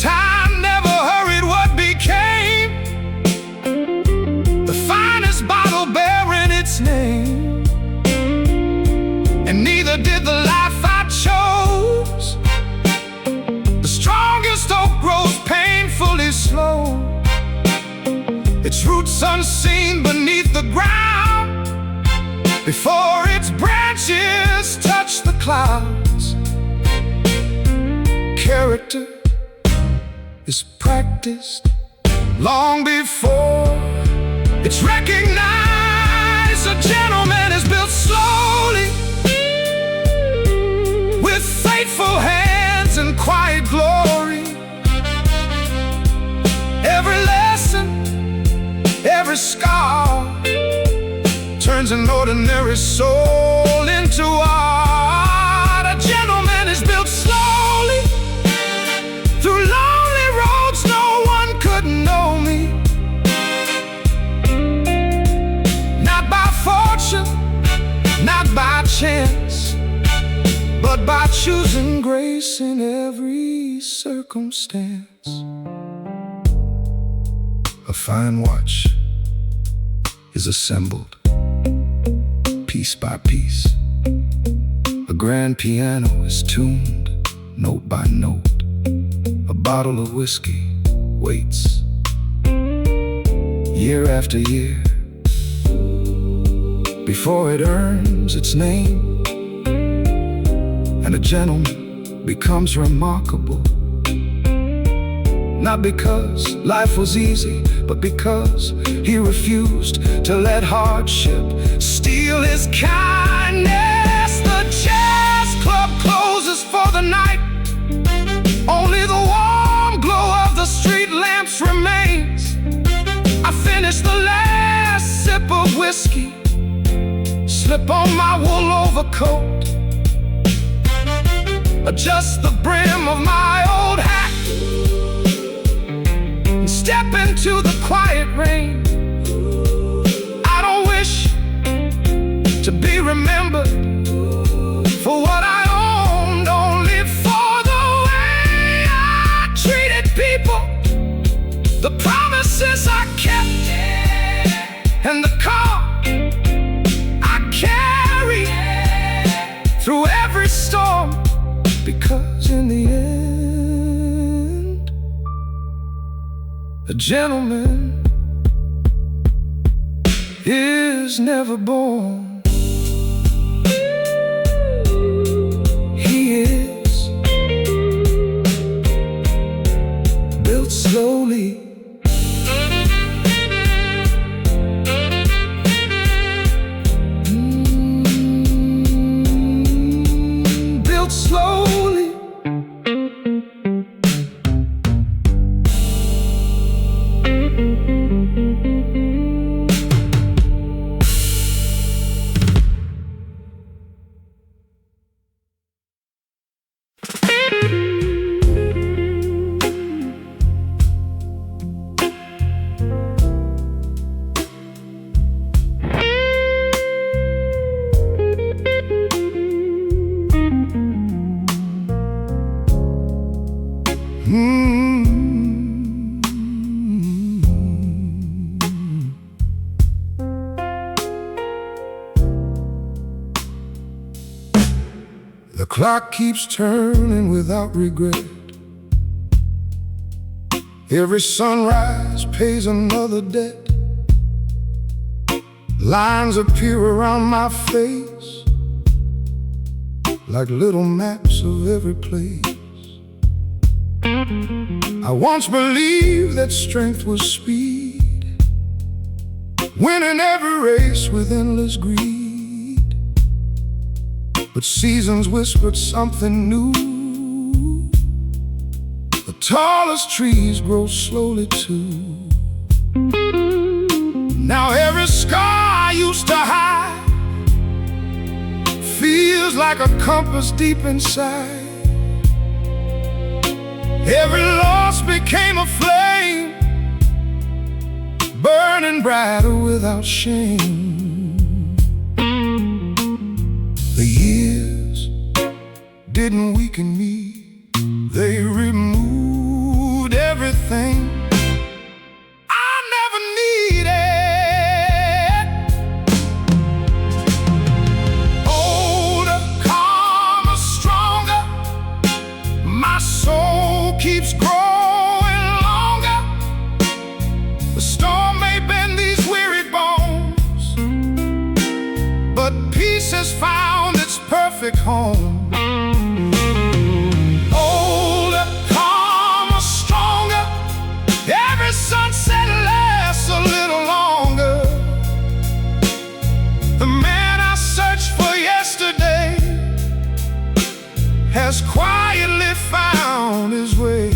Time never hurried what became the finest bottle bearing its name, and neither did the life I chose. The strongest oak grows painfully slow, its roots unseen beneath the ground before its branches touch the clouds. Character is practiced long before it's recognized. A gentleman is built slowly with faithful hands and quiet glory. Every lesson, every scar turns an ordinary soul into art. A gentleman is built slowly through lonely roads. No one could know me, not by fortune, not by chance, but by choosing grace in every circumstance. A fine watch is assembled piece by piece. A grand piano is tuned note by note. A bottle of whiskey waits year after year before it earns its name. And a gentleman becomes remarkable, not because life was easy, but because he refused to let hardship steal his kindness. The jazz club closes for the night. Only the warm glow of the street lamps remains. I finish the last sip of whiskey, slip on my wool overcoat, adjust the brim of my old hat, and step into the quiet rain. I don't wish to be remembered for what I owned, only for the way I treated people, the promises I kept, and the car I carried through every storm. Because in the end, a gentleman is never born. He is built slowly, built slowly. The clock keeps turning without regret. Every sunrise pays another debt. Lines appear around my face like little maps of every place. I once believed that strength was speed, winning every race with endless greed. But seasons whispered something new. The tallest trees grow slowly too. Now every scar I used to hide feels like a compass deep inside. Every loss became a flame, burning brighter without shame. The years didn't weaken me, they removed everything I never needed. Older, calmer, stronger, my soul keeps growing longer. The storm may bend these weary bones, but peace has found its perfect home. Older, calmer, stronger, every sunset lasts a little longer. The man I searched for yesterday has quietly found his way.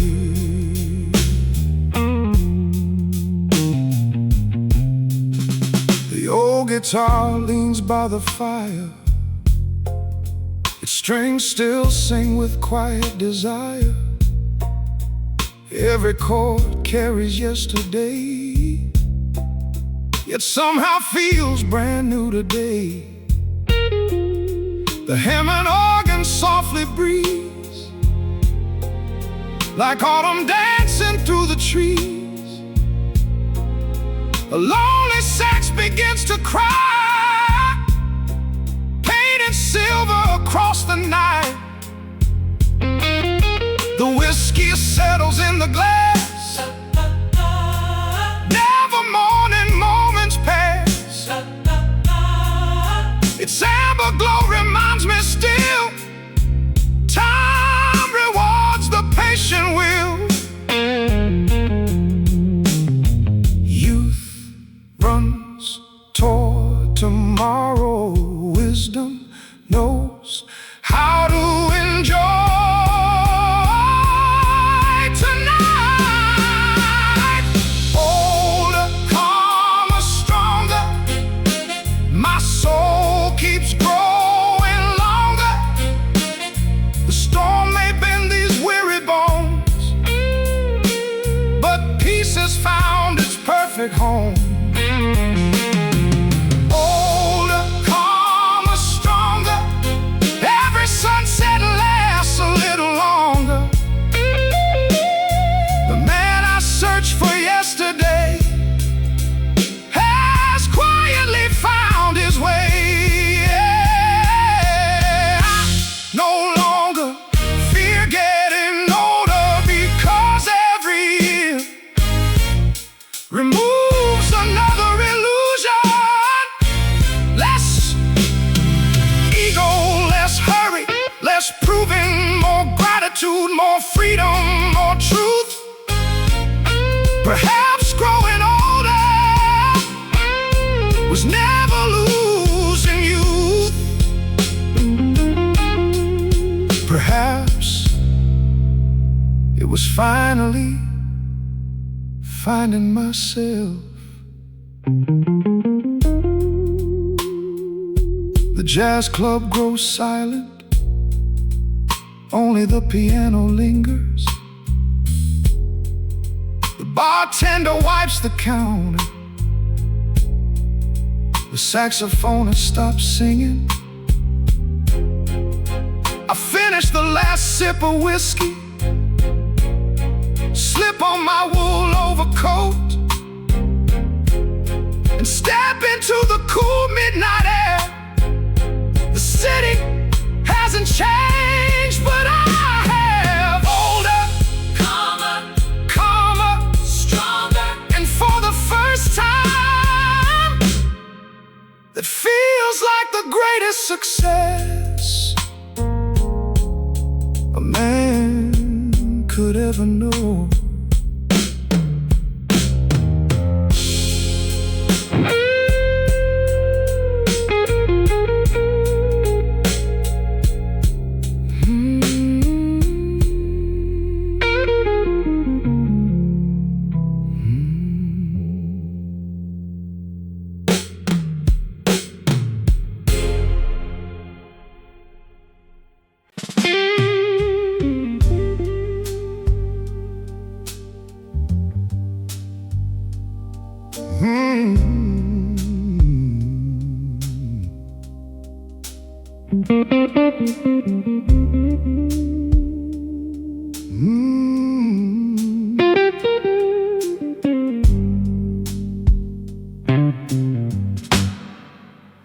The old guitar leans by the fire, its strings still sing with quiet desire. Every chord carries yesterday, yet somehow feels brand new today. The Hammond organ softly breathes, like autumn dancing through the trees. A lonely sax begins to cry, painted silver across the night. The whiskey settles in the glass, never morning moments pass. Its amber glow reminds me still, time rewards the patient will. Youth runs toward tomorrow, wisdom knows how to enjoy tonight. Older, calmer, stronger, my soul keeps growing longer. The storm may bend these weary bones, but peace has found its perfect home. Older, calmer, stronger, every sunset lasts a little longer. The man I searched for yesterday has quietly found his way. I no longer fear getting older, because every year removes another illusion. Less ego, less hurry, less proving, more gratitude, more freedom, more truth. Perhaps growing older was never losing youth. Perhaps it was finally finding myself. The jazz club grows silent, only the piano lingers. The bartender wipes the counter, the saxophonist stops singing. I finish the last sip of whiskey, slip on my wool overcoat, and step into the cool midnight air. The city hasn't changed, success a man could ever know.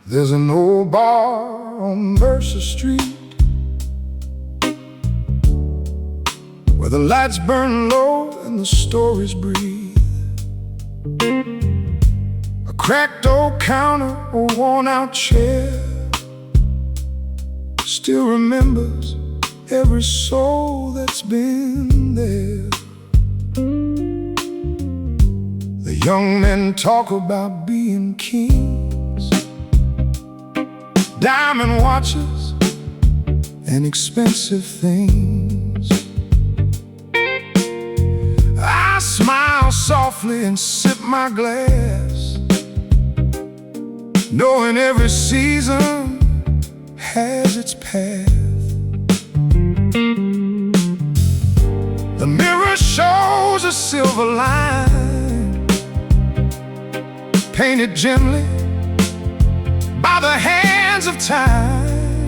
There's an old bar on Mercer Street where the lights burn low and the stories breathe. A cracked old counter, a worn-out chair still remembers every soul that's been there. The young men talk about being kings, diamond watches and expensive things. I smile softly and sip my glass, knowing every season has its path. The mirror shows a silver line, painted gently by the hands of time.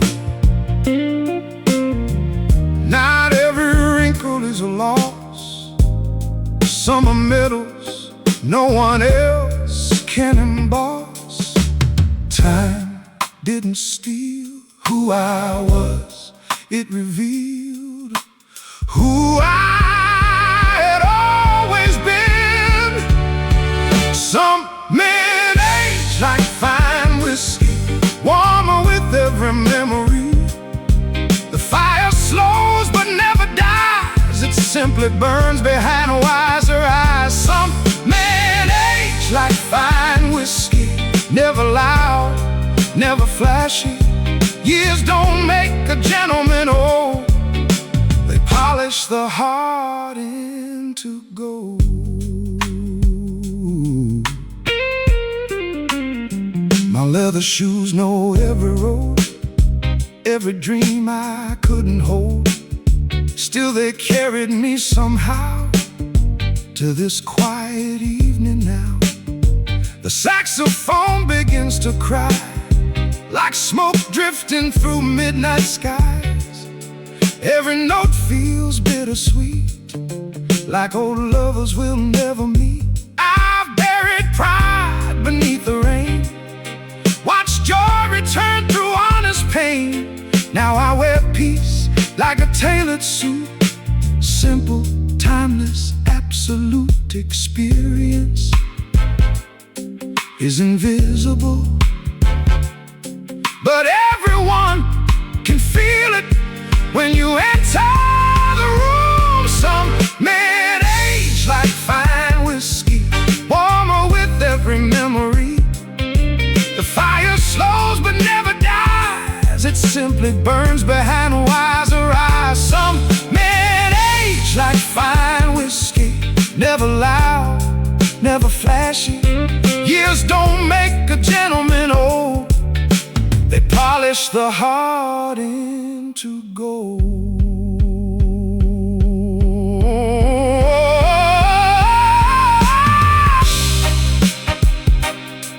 Not every wrinkle is a loss. Some are medals no one else can emboss. Time didn't steal who I was, it revealed who I had always been. Some men age like fine whiskey, warmer with every memory. The fire slows but never dies, it simply burns behind wiser eyes. Some men age like fine whiskey, never loud, never flashy. Years don't make a gentleman old, they polish the heart into gold. My leather shoes know every road, every dream I couldn't hold. Still they carried me somehow to this quiet evening now. The saxophone begins to cry, like smoke drifting through midnight skies. Every note feels bittersweet, like old lovers we'll never meet. I've buried pride beneath the rain, watched joy return through honest pain. Now I wear peace like a tailored suit, simple, timeless, absolute experience is invisible, but everyone can feel it when you enter the room. Some men age like fine whiskey, warmer with every memory. The fire slows but never dies, it simply burns behind wiser eyes. Some men age like fine whiskey, never loud, never flashy. Years don't make a gentleman old, they polish the heart into gold.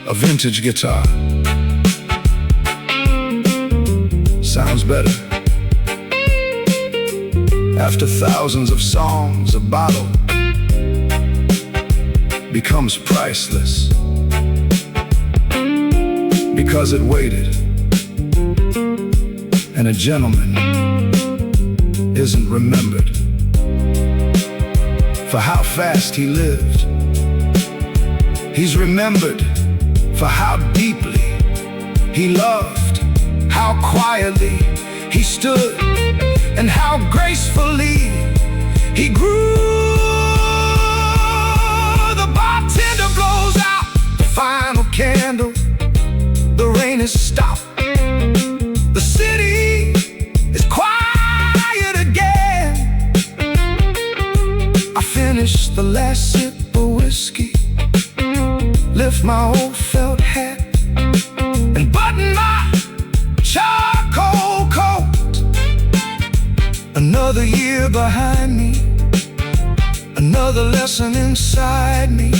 A vintage guitar sounds better after thousands of songs. A bottle becomes priceless because it waited, and a gentleman isn't remembered for how fast he lived. He's remembered for how deeply he loved, how how quietly he stood, and how gracefully he grew. The bartender blows out the final candle. The rain has stopped. The city is quiet again. I finish the last sip of whiskey, lift my old felt hat, and button my charcoal coat. Another year behind me, another lesson inside me.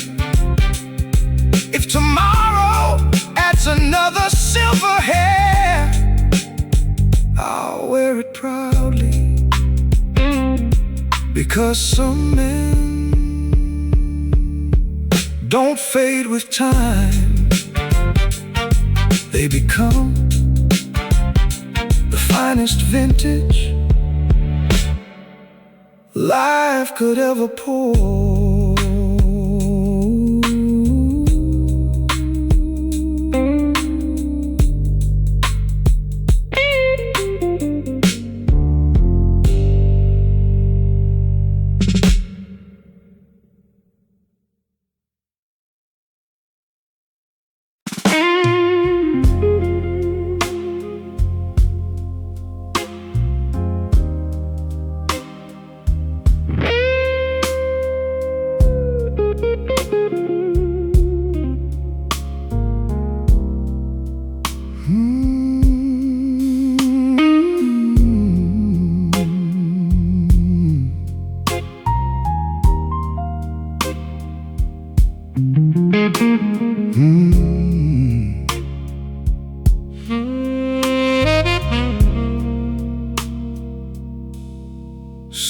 If tomorrow adds another silver hair, I'll wear it proudly, because some men don't fade with time. They become the finest vintage life could ever pour.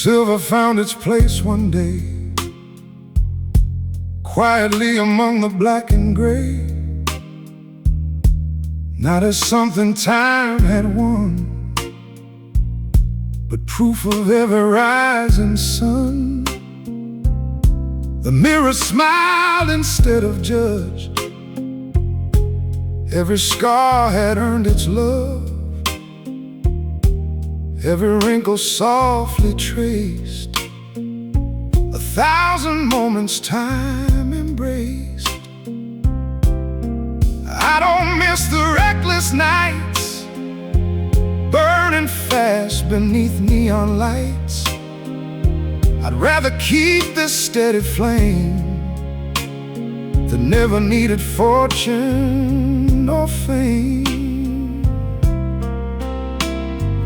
Silver found its place one day, quietly among the black and gray. Not as something time had won, but proof of every rising sun. The mirror smiled instead of judged. Every scar had earned its love, every wrinkle softly traced, 1,000 moments time embraced. I don't miss the reckless nights, burning fast beneath neon lights. I'd rather keep this steady flame that never needed fortune or fame.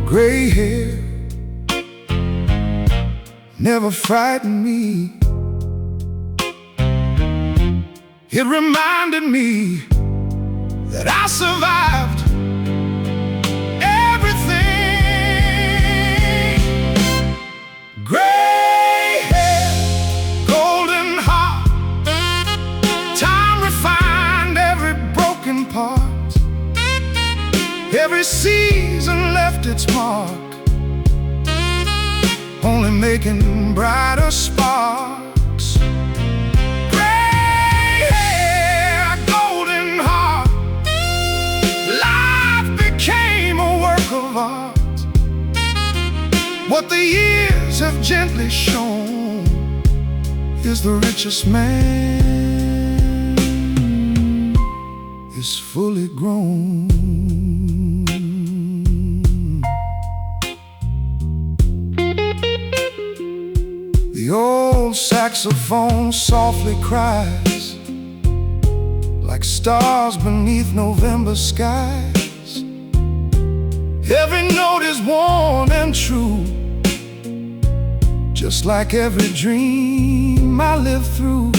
Gray hair never frightened me. It reminded me that I survived everything. Gray hair, golden heart, time refined every broken part. Every season left its mark, only making brighter sparks. Gray hair, golden heart, life became a work of art. What the years have gently shown is the richest man is fully grown. The old saxophone softly cries like stars beneath November skies. Every note is warm and true, just like every dream I lived through.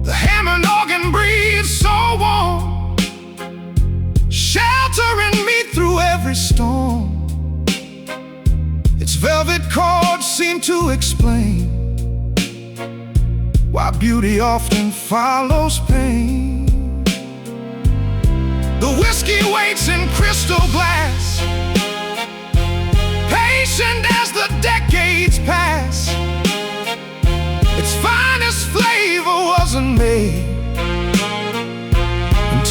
The Hammond organ breathes so warm, sheltering me through every storm. Its velvet chords seem to explain why beauty often follows pain. The whiskey waits in crystal glass, patient as the decades pass. Its finest flavor wasn't made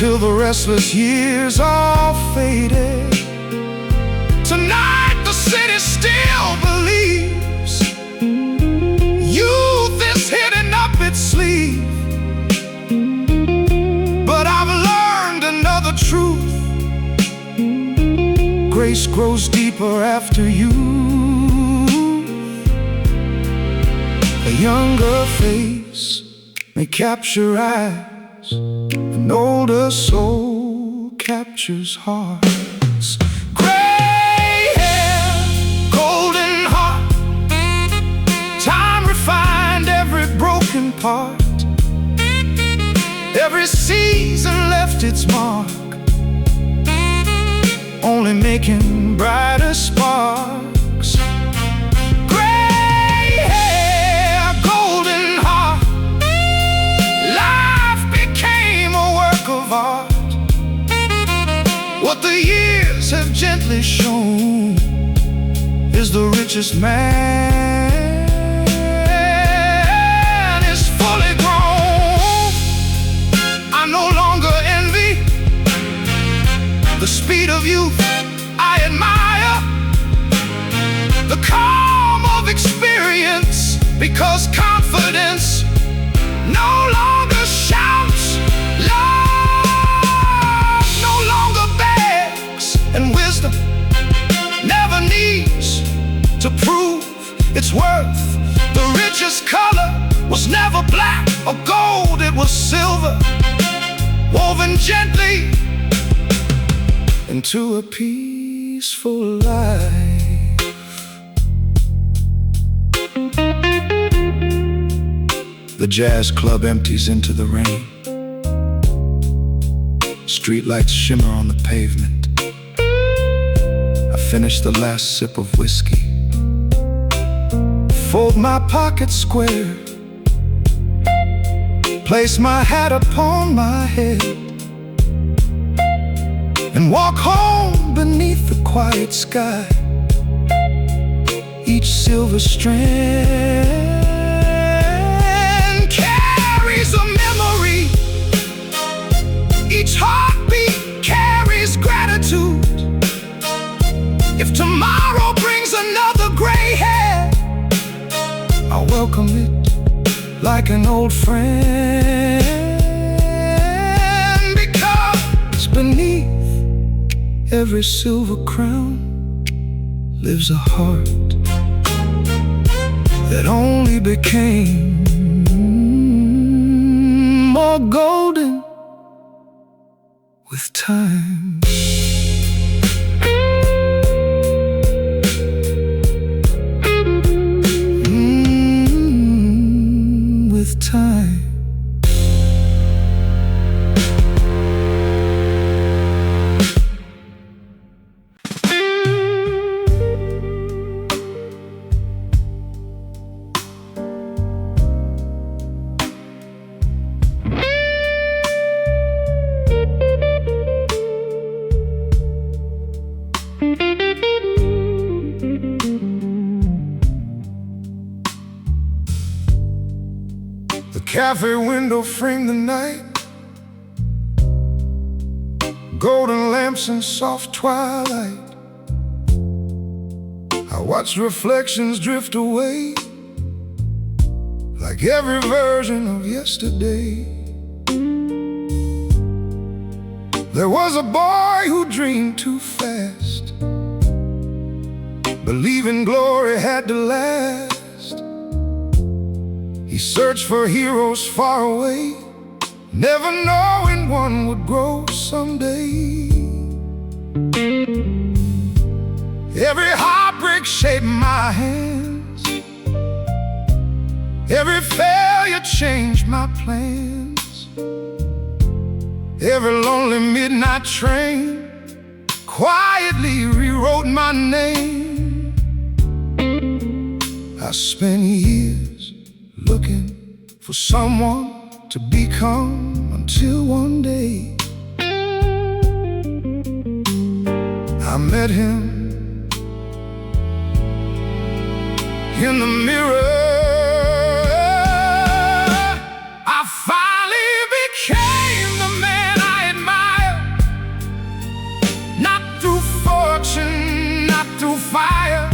till the restless years all faded. Tonight the city still believes youth is hidden up its sleeve. But I've learned another truth: grace grows deeper after youth. A younger face may capture eyes, an older soul captures hearts. Gray hair, golden heart, time refined every broken part. Every season left its mark, only making brighter sparks. Gray hair, golden heart, life became a work of art. What the years have gently shown is the richest man is fully grown. I no longer envy the speed of youth. I admire the calm of experience, because confidence no longer shouts, love no longer begs, and wisdom never needs to prove its worth. The richest color was never black or gold, it was silver, woven gently into a peaceful life. The jazz club empties into the rain. Streetlights shimmer on the pavement. I finish the last sip of whiskey, fold my pocket square, place my hat upon my head, and walk home beneath the quiet sky. Each silver strand carries a memory. Each heartbeat carries gratitude. If tomorrow brings another gray hair, I'll welcome it like an old friend, because beneath every silver crown lives a heart that only became more golden with time. With time. Cafe window framed the night, golden lamps and soft twilight. I watched reflections drift away, like every version of yesterday. There was a boy who dreamed too fast, believing glory had to last. He searched for heroes far away, never knowing one would grow someday. Every heartbreak shaped my hands, every failure changed my plans. Every lonely midnight train quietly rewrote my name. I spent years looking for someone to become, until one day I met him in the mirror. I finally became the man I admired. fire.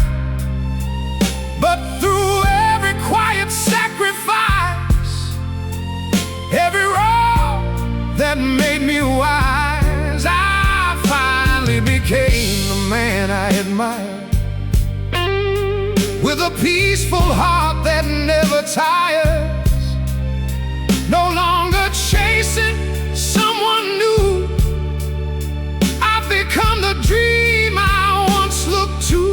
But through every quiet sacrifice, every road that made me wise, I finally became the man I admired, with a peaceful heart that never tires, no longer chasing someone new. I've become the dream I once looked to.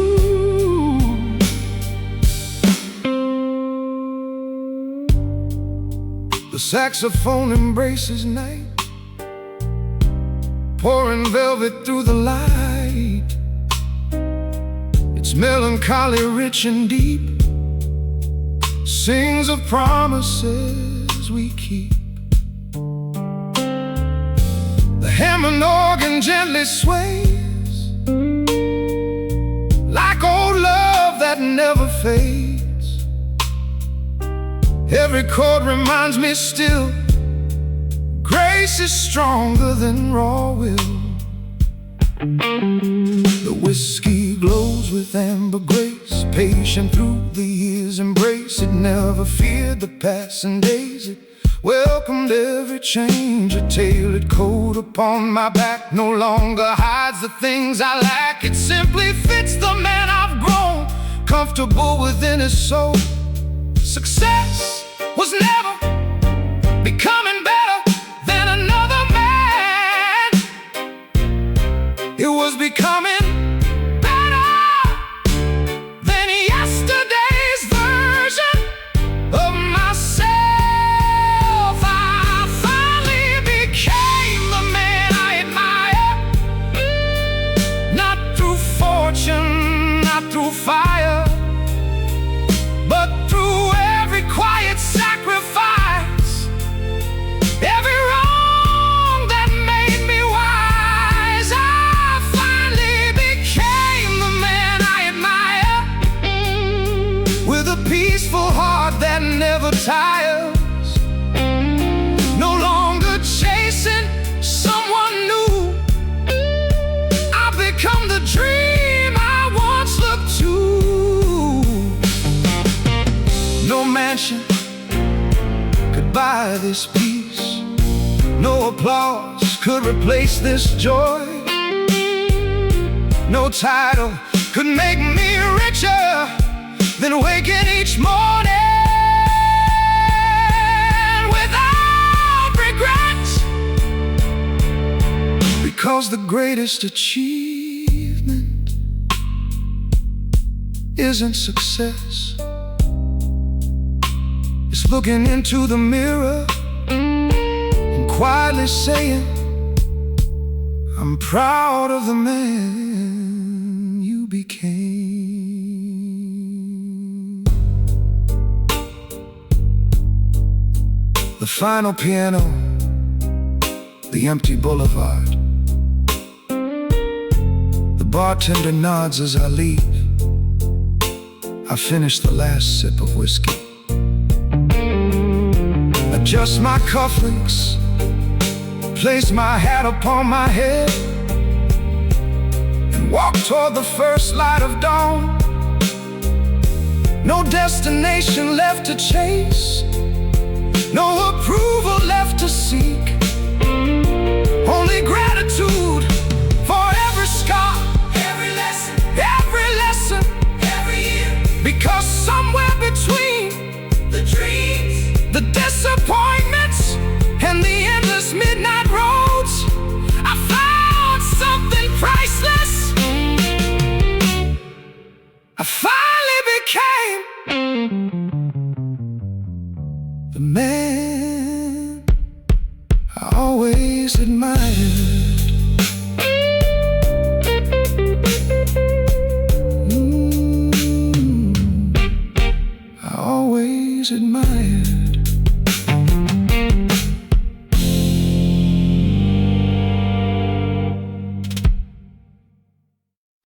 The saxophone embraces night, pouring velvet through the light. It's melancholy, rich and deep, sings of promises we keep. The Hammond organ gently sways, like old love that never fades. Every chord reminds me still, grace is stronger than raw will. The whiskey glows with amber grace, patient through the years' embrace. It never feared the passing days, it welcomed every change. A tailored coat upon my back no longer hides the things I lack. It simply fits the man I've grown, comfortable within his soul. Success was never becoming better than another man. It was becoming better than yesterday's version of myself. I finally became the man I admire, not through fortune, not through fire, but through every quiet sacrifice, every wrong that made me wise. I finally became the man I admire, with a peaceful heart that never tires, no longer chasing someone new. I've become the dream I once looked to. No mansion could buy this peace, no applause could replace this joy, no title could make me richer than waking each morning without regrets. Because the greatest achievement isn't success, it's looking into the mirror and quietly saying, I'm proud of the man you became. The final piano, the empty boulevard. The bartender nods as I leave. I finish the last sip of whiskey, adjust my cufflinks, place my hat upon my head, and walk toward the first light of dawn. No destination left to chase, no approval left to seek, only gratitude for every scar, every lesson, every year. Because somewhere between the dreams, the disappointments, and the endless midnight roads, I found something priceless. I finally became the man I always admired.